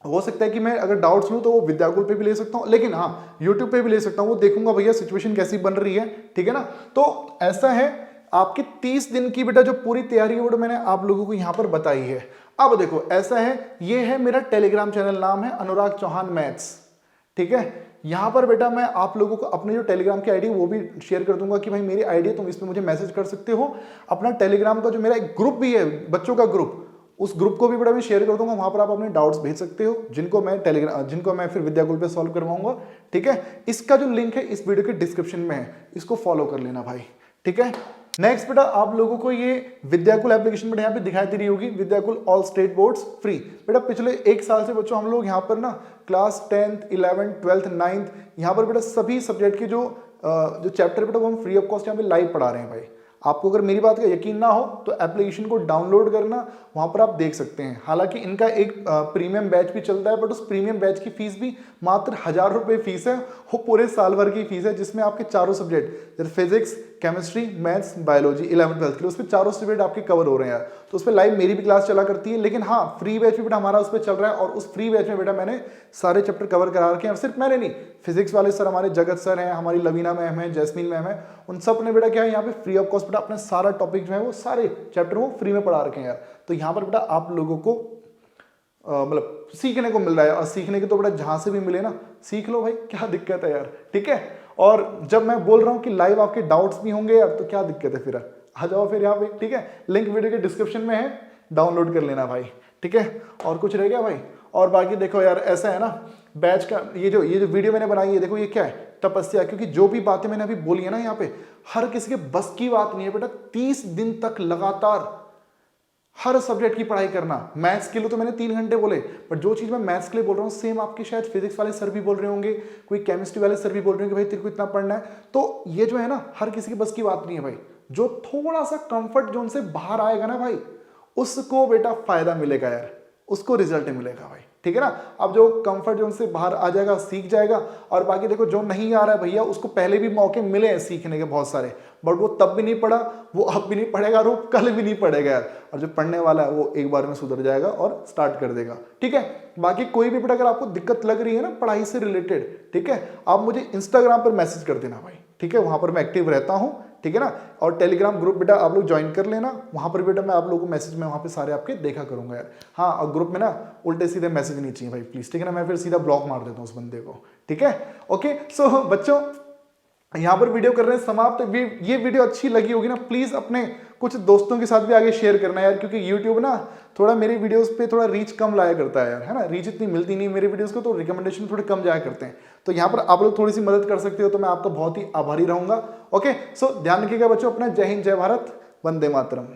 हो सकता है कि मैं अगर डाउट्स लूँ तो वो विद्याकुल पे भी ले सकता हूँ, लेकिन हाँ यूट्यूब पे भी ले सकता हूँ। वो देखूंगा भैया सिचुएशन कैसी बन रही है, ठीक है ना। तो ऐसा है आपकी 30 दिन की बेटा जो पूरी तैयारी है वो मैंने आप लोगों को यहाँ पर बताई है। अब देखो ऐसा है, ये है मेरा टेलीग्राम चैनल, नाम है अनुराग चौहान मैथ्स, ठीक है। यहाँ पर बेटा मैं आप लोगों को अपने जो टेलीग्राम की आईडी वो भी शेयर कर दूंगा कि भाई मेरी आईडी है, तुम इस पर मुझे मैसेज कर सकते हो। अपना टेलीग्राम का जो मेरा एक ग्रुप भी है बच्चों का ग्रुप, उस ग्रुप को भी बड़ा मैं शेयर कर दूंगा, वहां पर आप अपने डाउट्स भेज सकते हो जिनको मैं फिर विद्याकुल पे सॉल्व करवाऊंगा, ठीक है। इसका जो लिंक है इस वीडियो के डिस्क्रिप्शन में है, इसको फॉलो कर लेना भाई, ठीक है। नेक्स्ट बेटा आप लोगों को ये विद्याकुल एप्लीकेशन बेटा यहाँ पे दिखाई दे रही होगी, Vidyakul all state boards free. बेटा पिछले 1 साल से बच्चों हम लोग यहाँ पर ना class 10th 11th 12th 9th यहाँ पर बेटा सभी सब्जेक्ट के जो चैप्टर बेटा वो हम फ्री ऑफ कॉस्ट यहाँ पे लाइव पढ़ा रहे हैं भाई। आपको अगर मेरी बात का यकीन ना हो तो एप्लीकेशन को डाउनलोड करना, वहां पर आप देख सकते हैं। हालांकि इनका एक प्रीमियम बैच भी चलता है, बट उस प्रीमियम बैच की फीस भी मात्र 1000 रुपये फीस है, वो पूरे साल भर की फीस है, जिसमें आपके चारों सब्जेक्ट जैसे physics, chemistry, maths, biology 11th 12th के लिए उस पर चारों सब्जेक्ट आपके कवर हो रहे हैं यार। तो उस पर लाइव मेरी भी क्लास चला करती है, लेकिन हाँ फ्री बैच भी बेटा हमारा उस पर चल रहा है, और उस फ्री बैच में बेटा मैंने सारे चैप्टर कवर करा रखे हैं। और सिर्फ मैंने नहीं, फिजिक्स वाले सर हमारे जगत सर हैं, हमारी लवीना मैम है, जैस्मीन मैम है, उन सब ने बेटा क्या है यहाँ पे फ्री ऑफ कॉस्ट बेटा अपने सारा टॉपिक जो है वो सारे चैप्टर वो फ्री में पढ़ा रखे हैं यार। तो यहाँ पर बेटा आप लोगों को मतलब सीखने को मिल रहा है, और सीखने के तो बेटा जहां से भी मिले ना सीख लो भाई, क्या दिक्कत है यार, ठीक है। और जब मैं बोल रहा हूँ कि लाइव आपके डाउट्स भी होंगे यार, तो क्या दिक्कत है, फिर आ जाओ फिर यहाँ पे, ठीक है। लिंक वीडियो के डिस्क्रिप्शन में है, डाउनलोड कर लेना भाई, ठीक है। और कुछ रह गया भाई? और बाकी देखो यार ऐसा है ना, बैच का ये जो वीडियो मैंने बनाई है, देखो ये क्या है, तपस्या। क्योंकि जो भी बातें मैंने अभी बोली है ना यहाँ पे, हर किसी के बस की बात नहीं है बेटा। 30 दिन तक लगातार हर सब्जेक्ट की पढ़ाई करना। मैथ्स के लिए तो मैंने 3 घंटे बोले, बट जो चीज मैं मैथ्स के लिए बोल रहा हूँ सेम आपके शायद फिजिक्स वाले सर भी बोल रहे होंगे, कोई केमिस्ट्री वाले सर भी बोल रहे होंगे भाई तेरे को इतना पढ़ना है। तो ये जो है ना हर किसी के बस की बात नहीं है भाई। जो थोड़ा सा कंफर्ट जोन से बाहर आएगा ना भाई, उसको बेटा फायदा मिलेगा यार, उसको रिजल्ट मिलेगा भाई, ठीक है ना। अब जो कंफर्ट जोन से बाहर आ जाएगा सीख जाएगा। और बाकी देखो जो नहीं आ रहा है भैया, उसको पहले भी मौके मिले हैं सीखने के बहुत सारे, बट वो तब भी नहीं पढ़ा, वो अब भी नहीं पढ़ेगा, और वो कल भी नहीं पढ़ेगा यार। और जो पढ़ने वाला है वो एक बार में सुधर जाएगा और स्टार्ट कर देगा, ठीक है। बाकी कोई भी बेटा अगर आपको दिक्कत लग रही है ना पढ़ाई से रिलेटेड, ठीक है, आप मुझे इंस्टाग्राम पर मैसेज कर देना भाई, ठीक है। वहां पर मैं एक्टिव रहता हूँ, ठीक है ना। और टेलीग्राम ग्रुप बेटा आप लोग ज्वाइन कर लेना, वहां पर बेटा मैं आप लोगों को मैसेज में वहां पे सारे आपके देखा करूंगा यार। हाँ, और ग्रुप में ना उल्टे सीधे मैसेज नहीं चाहिए भाई प्लीज, ठीक है ना। मैं फिर सीधा ब्लॉक मार देता हूँ उस बंदे को, ठीक है। ओके सो बच्चों यहाँ पर वीडियो कर रहे हैं समाप्त। ये वीडियो अच्छी लगी होगी ना, प्लीज अपने कुछ दोस्तों के साथ भी आगे शेयर करना यार, क्योंकि YouTube ना थोड़ा मेरी वीडियोस पे थोड़ा रीच कम लाया करता है यार, है ना। रीच इतनी मिलती नहीं मेरी वीडियोस को, तो रिकमेंडेशन थोड़े कम जाया करते हैं। तो यहाँ पर आप लोग थोड़ी सी मदद कर सकते हो, तो मैं आपका बहुत ही आभारी रहूंगा। ओके सो ध्यान रखिएगा बच्चों अपना। जय हिंद, जय भारत, वंदे मातरम।